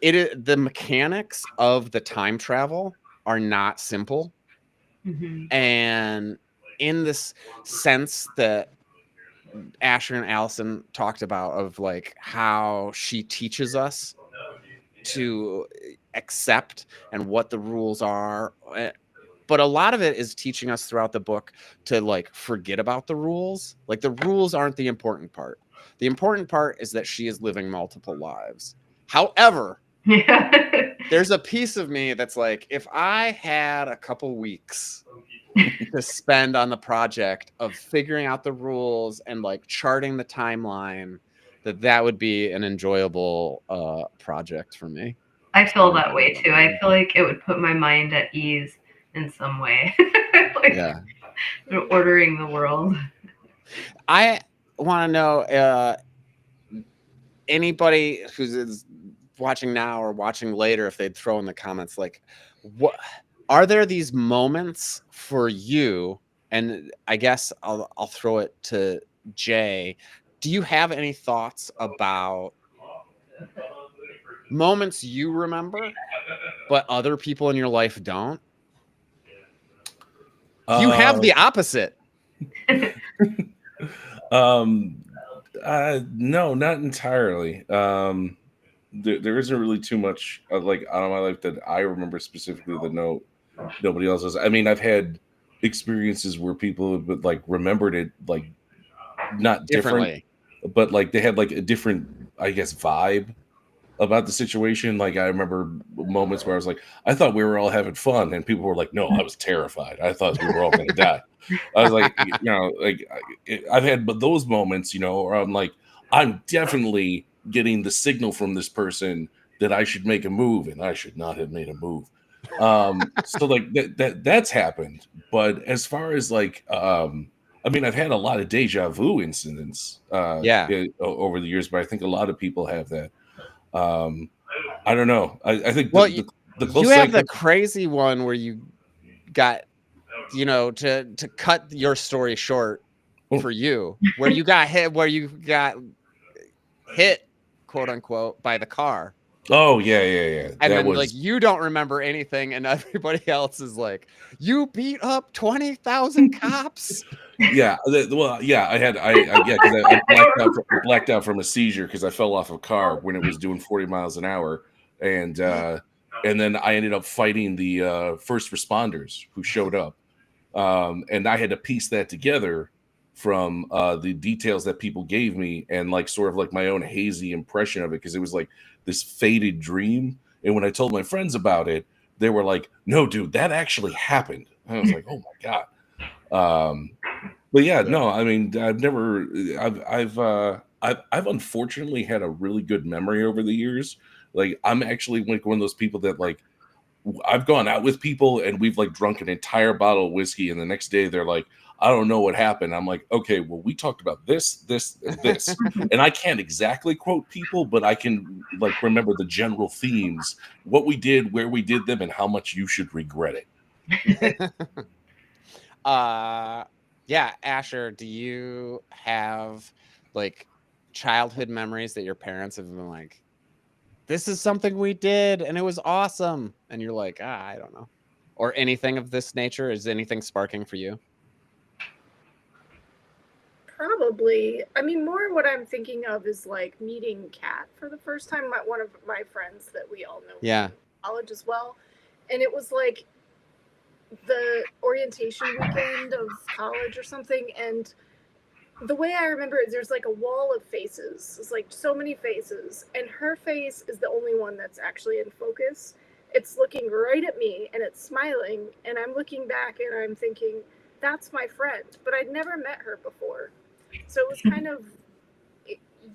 the mechanics of the time travel are not simple. Mhm. And in this sense that Ashar and Allison talked about, of like how she teaches us to accept and what the rules are, but a lot of it is teaching us throughout the book to like forget about the rules. Like the rules aren't the important part. The important part is that she is living multiple lives. However, Yeah. there's a piece of me that's like, if I had a couple weeks to spend on the project of figuring out the rules and like charting the timeline, that would be an enjoyable project for me. I feel that way too. I feel like it would put my mind at ease in some way. Like, Yeah. ordering the world. I want to know anybody who's watching now or watching later, if they'd throw in the comments, like, what are there these moments for you? And I guess I'll throw it to Jay. Do you have any thoughts about moments you remember but other people in your life don't? You have the opposite. No, not entirely. There isn't really too much like out of my life that I remember specifically that nobody else has. I mean, I've had experiences where people have like remembered it like not differently, but like they had like a different, I guess, vibe about the situation. Like I remember moments where I was like, I thought we were all having fun, and people were like, no, I was terrified. I thought we were all going to die. I was like, I've had but those moments, where I'm like, I'm definitely getting the signal from this person that I should make a move, and I should not have made a move. So like that's happened. But as far as like, I mean, I've had a lot of deja vu incidents, over the years, but I think a lot of people have that. I don't know. I think the you have the crazy one where you got, to cut your story short for you, where you got hit, quote unquote, by the car. Oh yeah. And then like you don't remember anything, and everybody else is like, you beat up 20,000 cops. Yeah, well, yeah, because I blacked out from a seizure because I fell off a car when it was doing 40 miles an hour, and then I ended up fighting the first responders who showed up, and I had to piece that together from the details that people gave me, and like sort of like my own hazy impression of it, because it was like this faded dream. And when I told my friends about it, they were like, "No, dude, that actually happened." And I was like, "Oh my god!" But yeah, no, I mean, I've unfortunately had a really good memory over the years. Like, I'm actually like one of those people that like I've gone out with people and we've like drunk an entire bottle of whiskey, and the next day they're like, "I don't know what happened." I'm like, "Okay, well, we talked about this, this, and this," and I can't exactly quote people, but I can like remember the general themes, what we did, where we did them, and how much you should regret it. Yeah, Asher, do you have like childhood memories that your parents have been like, this is something we did and it was awesome, and you're like, I don't know, or anything of this nature? Is anything sparking for you? Probably. I mean, more what I'm thinking of is like meeting Kat for the first time. One of my friends that we all know Yeah. from college as well. And it was like the orientation weekend of college or something. And the way I remember it, there's like a wall of faces. It's like so many faces. And her face is the only one that's actually in focus. It's looking right at me and it's smiling. And I'm looking back and I'm thinking, that's my friend. But I'd never met her before. So it was kind of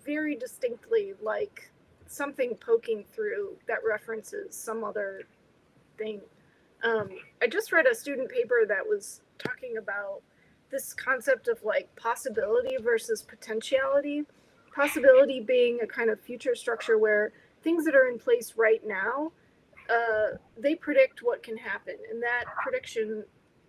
very distinctly like something poking through that references some other thing. I just read a student paper that was talking about this concept of like possibility versus potentiality. Possibility being a kind of future structure where things that are in place right now, they predict what can happen, and that prediction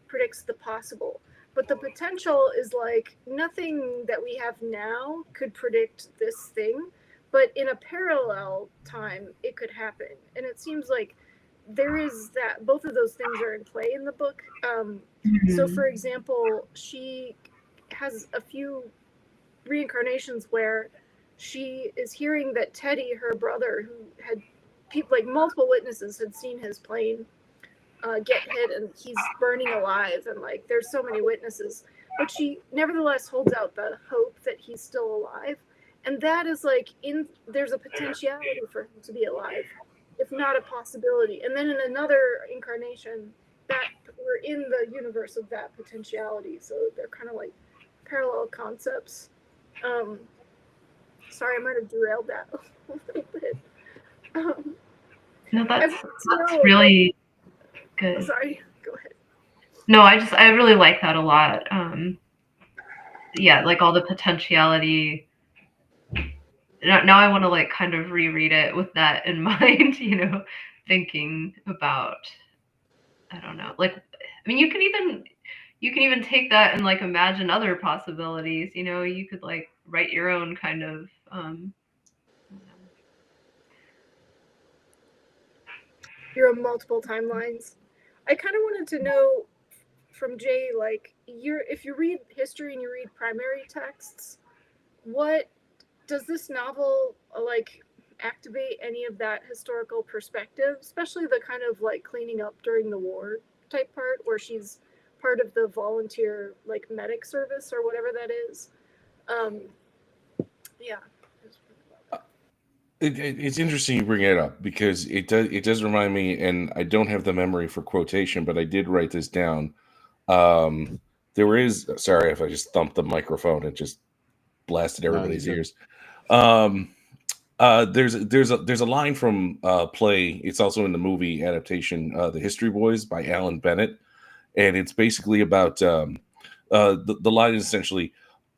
predicts the possible. But the potential is like nothing that we have now could predict this thing, but in a parallel time, it could happen. And it seems like there is that both of those things are in play in the book. So, for example, she has a few reincarnations where she is hearing that Teddy, her brother, who had people like multiple witnesses had seen his plane get hit and he's burning alive, and like there's so many witnesses, but she nevertheless holds out the hope that he's still alive, and that is like there's a potentiality for him to be alive, if not a possibility. And then in another incarnation, that we're in the universe of that potentiality, so they're kind of like parallel concepts. Sorry, I might have derailed that a little bit. No, that's really good. Sorry, go ahead. No, I really like that a lot. Yeah, like all the potentiality. Now I want to like kind of reread it with that in mind, thinking about, I don't know, like, I mean, you can even take that and like imagine other possibilities, you could like write your own kind of, Your multiple timelines. I kind of wanted to know from Jay, like, if you read history and you read primary texts, what does this novel like activate any of that historical perspective, especially the kind of like cleaning up during the war type part where she's part of the volunteer like medic service or whatever that is. Yeah. It's interesting you bring it up, because it does remind me, and I don't have the memory for quotation, but I did write this down. There is, sorry if I just thumped the microphone, it just blasted everybody's ears. There's a line from play. It's also in the movie adaptation, The History Boys by Alan Bennett, and it's basically about the line is essentially,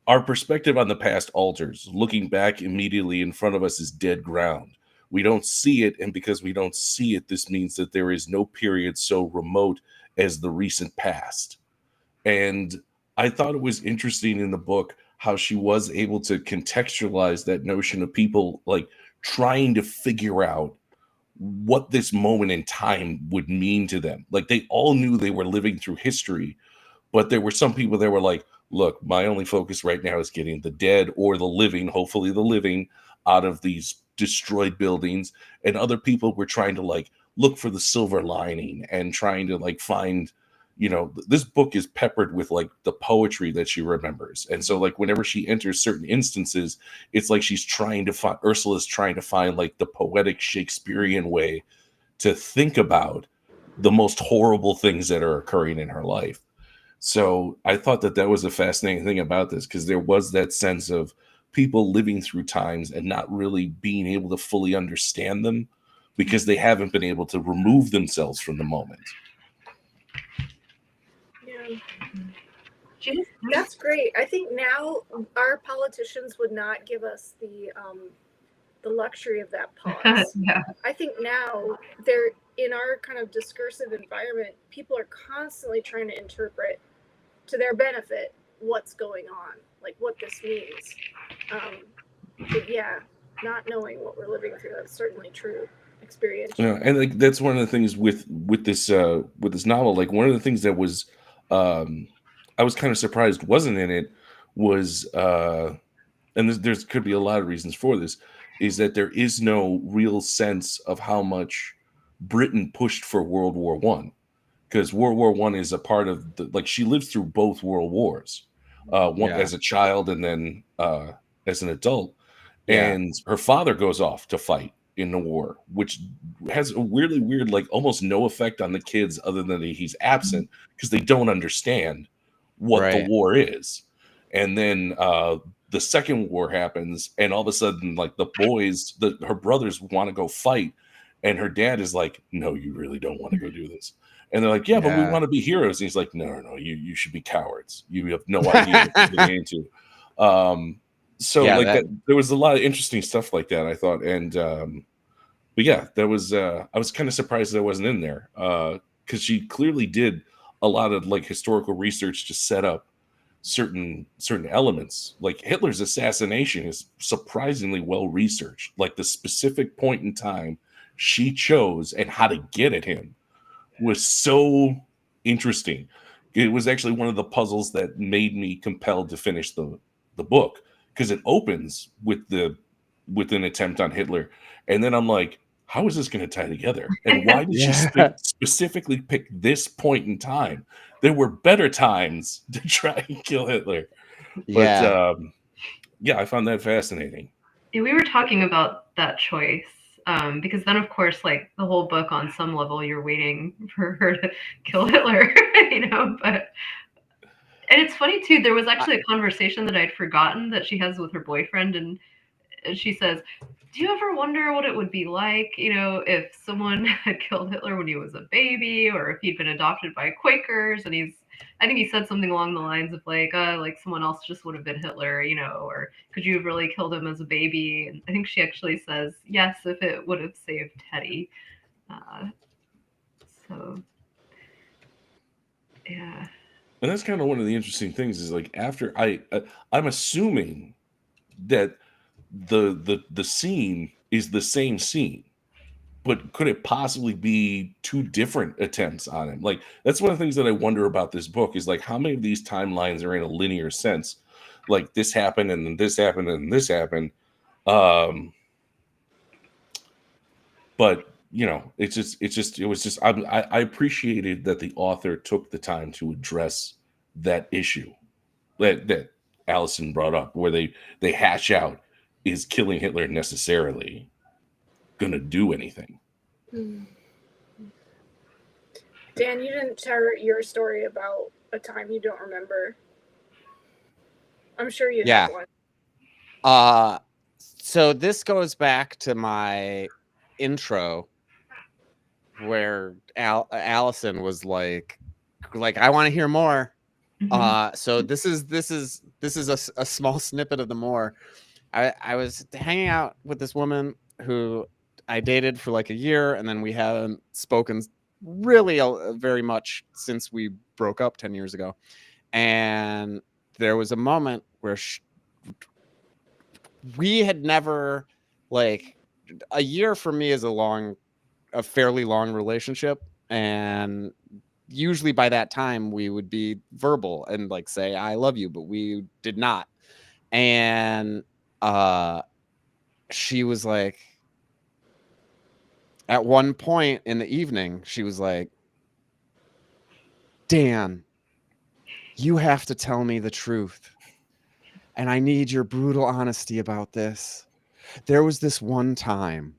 our perspective on the past alters. Looking back immediately in front of us is dead ground. We don't see it, and because we don't see it, this means that there is no period so remote as the recent past. And I thought it was interesting in the book how she was able to contextualize that notion of people like trying to figure out what this moment in time would mean to them. Like, they all knew they were living through history, but there were some people that were like, look, my only focus right now is getting the dead or the living, hopefully the living, out of these destroyed buildings. And other people were trying to like look for the silver lining and trying to like find, you know, this book is peppered with like the poetry that she remembers. And so like whenever she enters certain instances, it's like she's trying to find, Ursula's trying to find like the poetic Shakespearean way to think about the most horrible things that are occurring in her life. So I thought that that was a fascinating thing about this, because there was that sense of people living through times and not really being able to fully understand them because they haven't been able to remove themselves from the moment. Yeah. She- That's great. I think now our politicians would not give us the luxury of that pause. yeah. I think now they're in our kind of discursive environment, people are constantly trying to interpret to their benefit what's going on, like what this means. But yeah, not knowing what we're living through, that's certainly true experience. You know, and like that's one of the things with this novel. Like one of the things that was I was kind of surprised wasn't in it was and there's could be a lot of reasons for this, is that there is no real sense of how much Britain pushed for World War One, because World War One is a part of the, like she lives through both world wars, one Yeah. as a child and then as an adult, Yeah. and her father goes off to fight in the war, which has a weirdly weird, like almost no effect on the kids other than that he's absent because they don't understand what the Right. war is. And then the second war happens, and all of a sudden, like the boys, her brothers want to go fight, and her dad is like, "No, you really don't want to go do this." And they're like, "Yeah, but we Yeah. want to be heroes." And he's like, "No, you should be cowards. You have no idea what you're getting into." So Yeah, like that- there was a lot of interesting stuff like that, I thought. And but yeah, that was I was kind of surprised that wasn't in there, because she clearly did a lot of like historical research to set up certain elements. Like Hitler's assassination is surprisingly well researched. Like the specific point in time she chose and how to get at him was so interesting. It was actually one of the puzzles that made me compelled to finish the book, because it opens with an attempt on Hitler, and then I'm like, how is this going to tie together? And why did she Yeah. specifically pick this point in time? There were better times to try and kill Hitler. But Yeah. yeah, I found that fascinating. Yeah, we were talking about that choice because then, of course, like the whole book, on some level, you're waiting for her to kill Hitler, you know. But and it's funny too. There was actually a conversation that I'd forgotten that she has with her boyfriend, and she says, "Do you ever wonder what it would be like, you know, if someone had killed Hitler when he was a baby, or if he'd been adopted by Quakers?" And I think he said something along the lines of like someone else just would have been Hitler, you know, or could you have really killed him as a baby? And I think she actually says yes, if it would have saved Teddy. So yeah. And that's kind of one of the interesting things is like after I'm assuming that the scene is the same scene, but could it possibly be two different attempts on him? Like that's one of the things that I wonder about this book is like how many of these timelines are in a linear sense, like this happened and then this happened and this happened. But you know, it was just I appreciated that the author took the time to address that issue that Allison brought up, where they hash out, is killing Hitler necessarily gonna do anything? Dan, you didn't share your story about a time you don't remember. I'm sure you have one. So this goes back to my intro where Allison was like I want to hear more. So this is a small snippet of the more. I was hanging out with this woman who I dated for like a year, and then we haven't spoken really very much since we broke up 10 years ago. And there was a moment where we had never, like, a year for me is a fairly long relationship, and usually by that time we would be verbal and like say I love you, but we did not. And she was like, at one point in the evening, she was like, Dan, you have to tell me the truth. And I need your brutal honesty about this. There was this one time,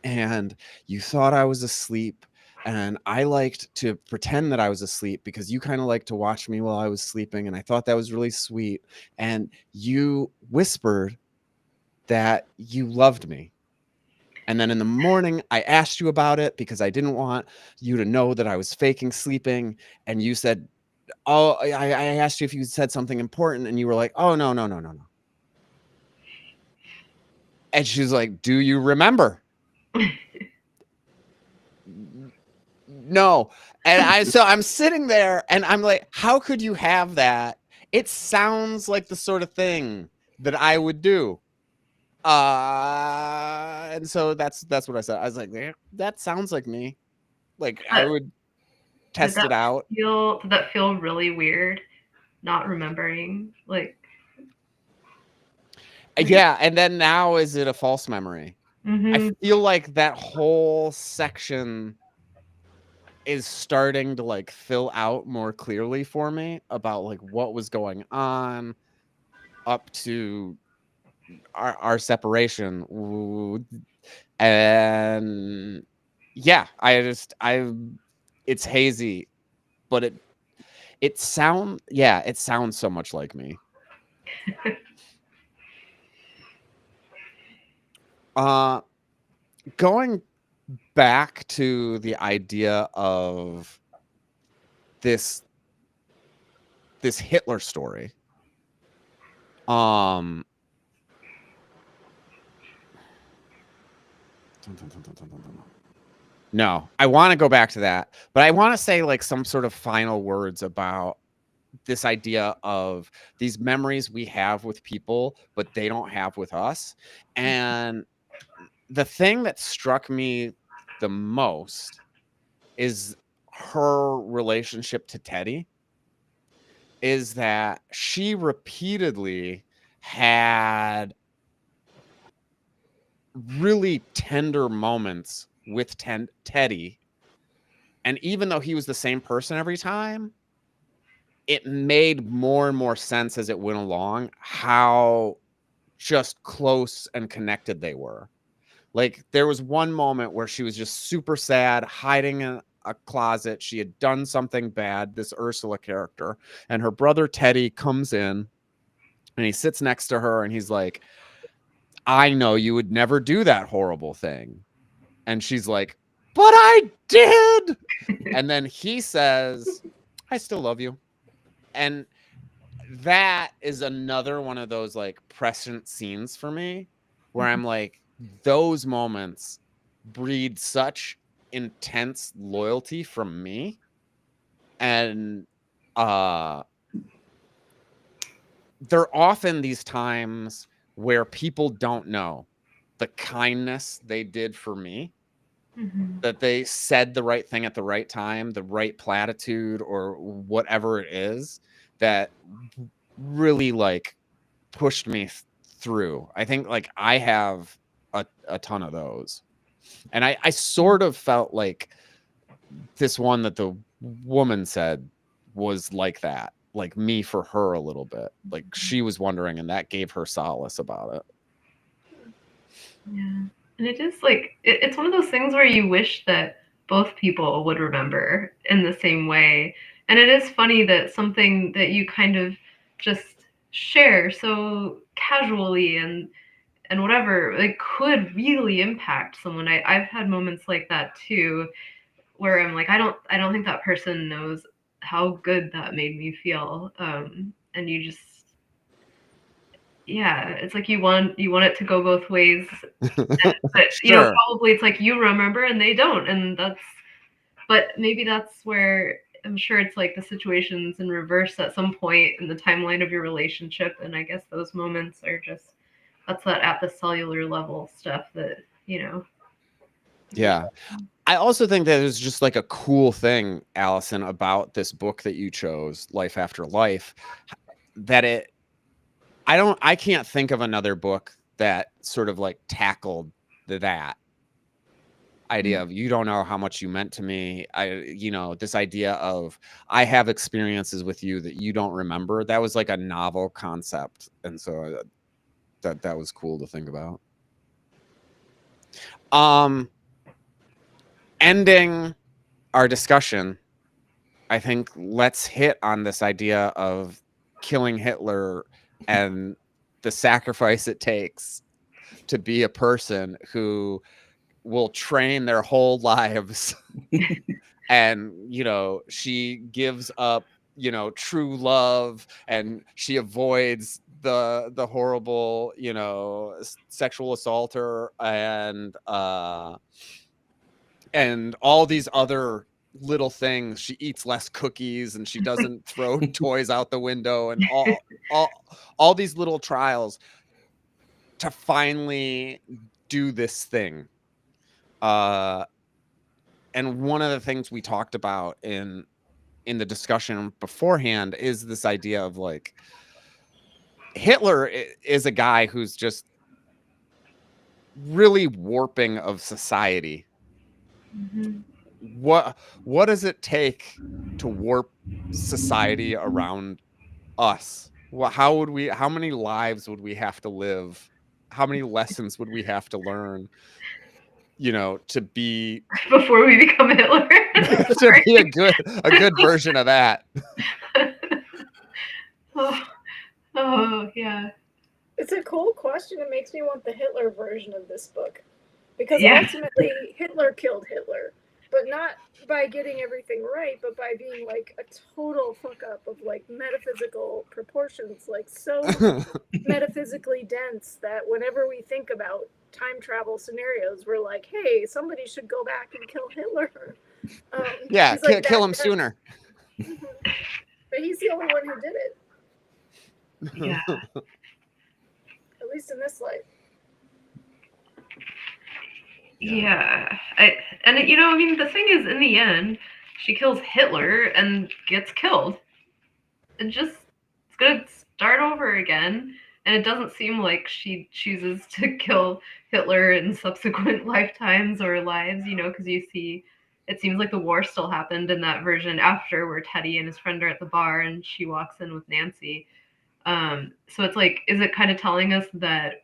and you thought I was asleep, and I liked to pretend that I was asleep because you kind of liked to watch me while I was sleeping, and I thought that was really sweet. And you whispered that you loved me. And then in the morning, I asked you about it because I didn't want you to know that I was faking sleeping. And you said, oh, I asked you if you said something important, and you were like, oh, no. And she's like, do you remember? No. And so I'm sitting there and I'm like, how could you have that? It sounds like the sort of thing that I would do. And so that's what I said. I was like, that sounds like me. Like I would test it out. Did that feel really weird? Not remembering, like. Yeah, and then now is it a false memory? I feel like that whole section is starting to like fill out more clearly for me about like what was going on up to our separation. And yeah, it's hazy, but it sounds so much like me. Going back to the idea of this Hitler story. No, I want to go back to that, but I want to say like some sort of final words about this idea of these memories we have with people, but they don't have with us. And the thing that struck me the most is her relationship to Teddy, is that she repeatedly had really tender moments with Teddy. And even though he was the same person every time, it made more and more sense as it went along how just close and connected they were. Like there was one moment where she was just super sad, hiding in a closet. She had done something bad, this Ursula character, and her brother Teddy comes in and he sits next to her and he's like, I know you would never do that horrible thing. And she's like, but I did. And then he says, I still love you. And that is another one of those like prescient scenes for me where I'm like, those moments breed such intense loyalty from me. And there are often these times where people don't know the kindness they did for me, that they said the right thing at the right time, the right platitude or whatever it is that really like pushed me through. I think like I have a ton of those. And I sort of felt like this one that the woman said was like that, like me for her a little bit. Like she was wondering and that gave her solace about it. Yeah. And it is like, it's one of those things where you wish that both people would remember in the same way. And it is funny that something that you kind of just share so casually and whatever, like could really impact someone. I've had moments like that too, where I'm like, I don't think that person knows how good that made me feel. And you just, yeah, it's like you want it to go both ways. But you know, Sure. probably it's like you remember and they don't, and but maybe that's where I'm sure it's like the situations in reverse at some point in the timeline of your relationship, and I guess those moments are just, that's that at the cellular level stuff that, you know. Yeah. I also think that there's just like a cool thing, Allison, about this book that you chose, Life After Life, that I can't think of another book that sort of like tackled that. idea of you don't know how much you meant to me. This idea of I have experiences with you that you don't remember. That was like a novel concept, and so that was cool to think about. Ending our discussion, I think let's hit on this idea of killing Hitler and the sacrifice it takes to be a person who will train their whole lives. And, she gives up, true love, and she avoids the horrible, sexual assaulter and all these other little things. She eats less cookies, and she doesn't throw toys out the window, and all these little trials to finally do this thing. And one of the things we talked about in the discussion beforehand is this idea of like Hitler is a guy who's just really warping of society. What does it take to warp society around us? How many lives would we have to live? How many lessons would we have to learn, to be before we become Hitler? to be a good version of that? Oh, yeah. It's a cool question. It makes me want the Hitler version of this book. Because Yeah. ultimately, Hitler killed Hitler. But not by getting everything right, but by being like a total fuck up of like metaphysical proportions, like so metaphysically dense that whenever we think about time travel scenarios, we're like, hey, somebody should go back and kill Hitler. Yeah, he's like kill him that- sooner. But he's the only one who did it, Yeah. at least in this life. Yeah. The thing is, in the end, she kills Hitler and gets killed. It's gonna start over again. And it doesn't seem like she chooses to kill Hitler in subsequent lifetimes or lives, because it seems like the war still happened in that version after, where Teddy and his friend are at the bar and she walks in with Nancy. So it's like, is it kind of telling us that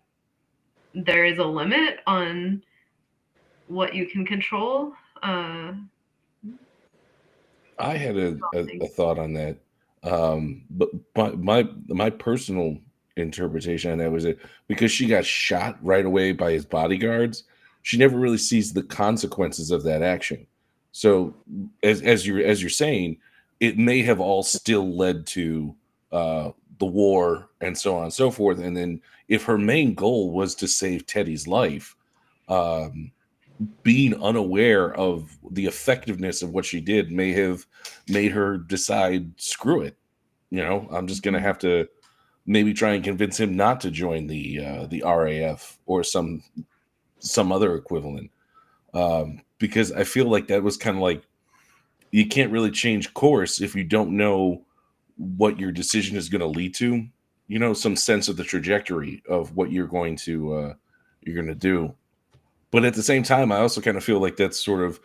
there is a limit on what you can control? I had a thought on that, but my personal interpretation on that was that because she got shot right away by his bodyguards, she never really sees the consequences of that action. So as you're saying, it may have all still led to the war and so on and so forth. And then if her main goal was to save Teddy's life, being unaware of the effectiveness of what she did may have made her decide, screw it. I'm just going to have to maybe try and convince him not to join the RAF or some other equivalent. Because I feel like that was kind of like, you can't really change course if you don't know what your decision is going to lead to, some sense of the trajectory of what you're going to do. But at the same time, I also kind of feel like that sort of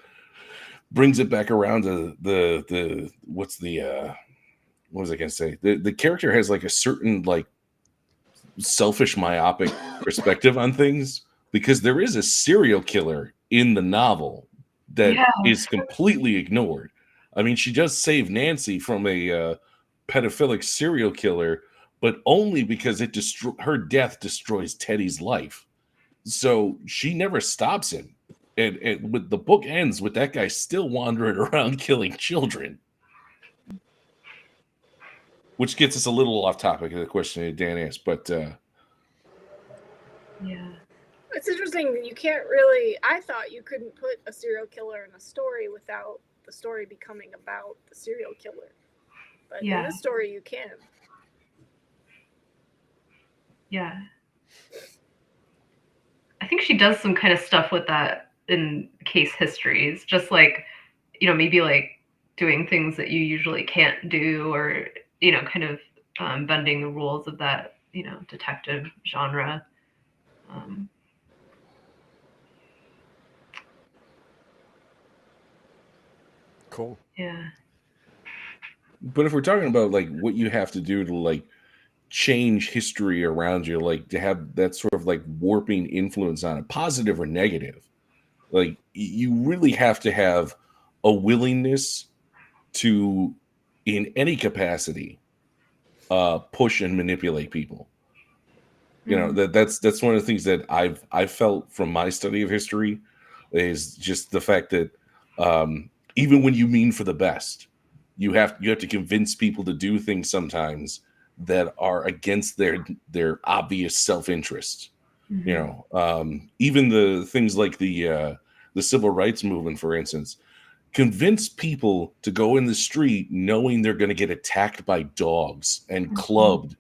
brings it back around to what was I going to say? The character has like a certain like selfish, myopic perspective on things, because there is a serial killer in the novel that is completely ignored. I mean, she does save Nancy from a pedophilic serial killer, but only because her death destroys Teddy's life. So she never stops him. And with the book ends with that guy still wandering around killing children. Which gets us a little off topic of the question that Dan asked, but yeah. It's interesting that you can't really. I thought you couldn't put a serial killer in a story without the story becoming about the serial killer. But in this story, you can. Yeah. I think she does some kind of stuff with that in case histories, just like, maybe like doing things that you usually can't do, or, kind of bending the rules of that, detective genre. Cool. Yeah. But if we're talking about like what you have to do to like change history around you, like to have that sort of like warping influence on it, positive or negative, like you really have to have a willingness to, in any capacity, push and manipulate people. You know, that's one of the things that I've felt from my study of history is just the fact that even when you mean for the best, you have to convince people to do things sometimes that are against their obvious self-interest. You know, even the things like the civil rights movement, for instance, convince people to go in the street knowing they're going to get attacked by dogs and clubbed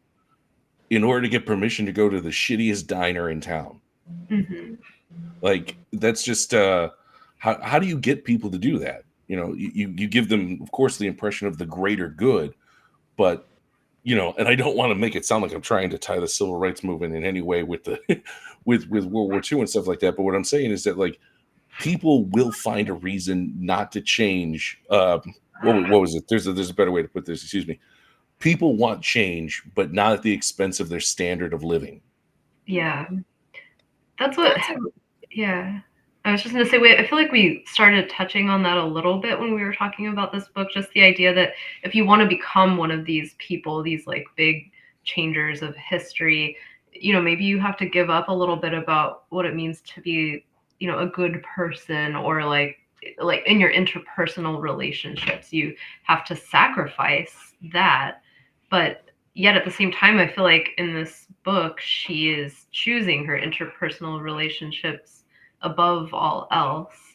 in order to get permission to go to the shittiest diner in town. Like that's just how do you get people to do that? You know, you give them, of course, the impression of the greater good, but you know, and I don't want to make it sound like I'm trying to tie the civil rights movement in any way with the with World War II and stuff like that. But what I'm saying is that like people will find a reason not to change. What was it? There's a better way to put this. Excuse me. People want change, but not at the expense of their standard of living. Yeah. That's what. Yeah. I was just going to say, I feel like we started touching on that a little bit when we were talking about this book, just the idea that if you want to become one of these people, these like big changers of history, you know, maybe you have to give up a little bit about what it means to be, you know, a good person, or like in your interpersonal relationships, you have to sacrifice that. But yet at the same time, I feel like in this book, she is choosing her interpersonal relationships above all else.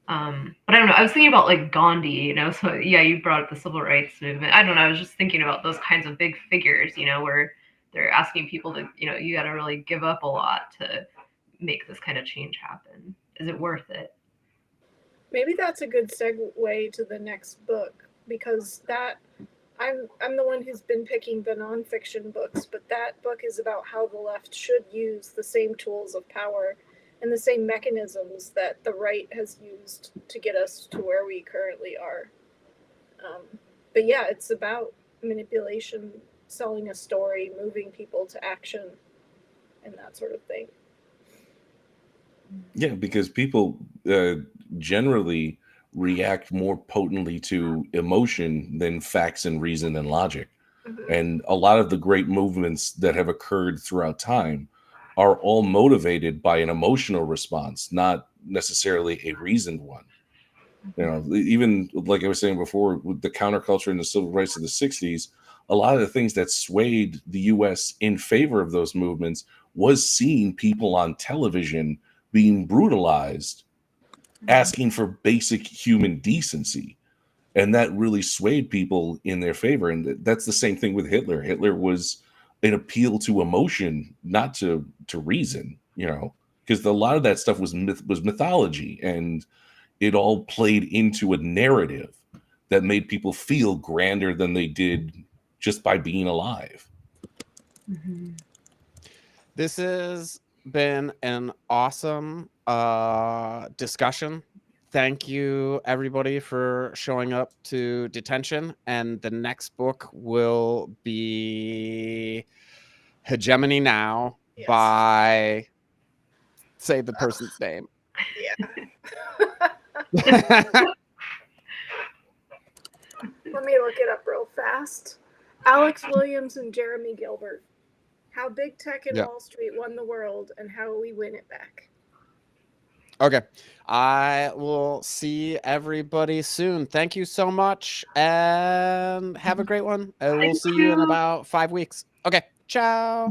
But I don't know. I was thinking about like Gandhi, you know. So yeah, you brought up the civil rights movement. I don't know. I was just thinking about those kinds of big figures, you know, where they're asking people to, you know, you got to really give up a lot to make this kind of change happen. Is it worth it? Maybe that's a good segue to the next book, because that I'm the one who's been picking the nonfiction books, but that book is about how the left should use the same tools of power and the same mechanisms that the right has used to get us to where we currently are. But yeah, it's about manipulation, selling a story, moving people to action, and that sort of thing. Yeah, because people generally react more potently to emotion than facts and reason and logic. And a lot of the great movements that have occurred throughout time are all motivated by an emotional response, not necessarily a reasoned one. You know, even like I was saying before, with the counterculture and the civil rights of the 60s, a lot of the things that swayed the US in favor of those movements was seeing people on television being brutalized, asking for basic human decency. And that really swayed people in their favor. And that's the same thing with Hitler. Hitler was an appeal to emotion, not to reason, you know, because a lot of that stuff was mythology, and it all played into a narrative that made people feel grander than they did just by being alive. This has been an awesome discussion. Thank you, everybody, for showing up to Detention. And the next book will be Hegemony Now by, say the person's name. Let me look it up real fast. Alex Williams and Jeremy Gilbert. How Big Tech and Wall Street Won the World and How We Win It Back. Okay. I will see everybody soon. Thank you so much, and have a great one. And we'll see you in about 5 weeks. Okay. Ciao.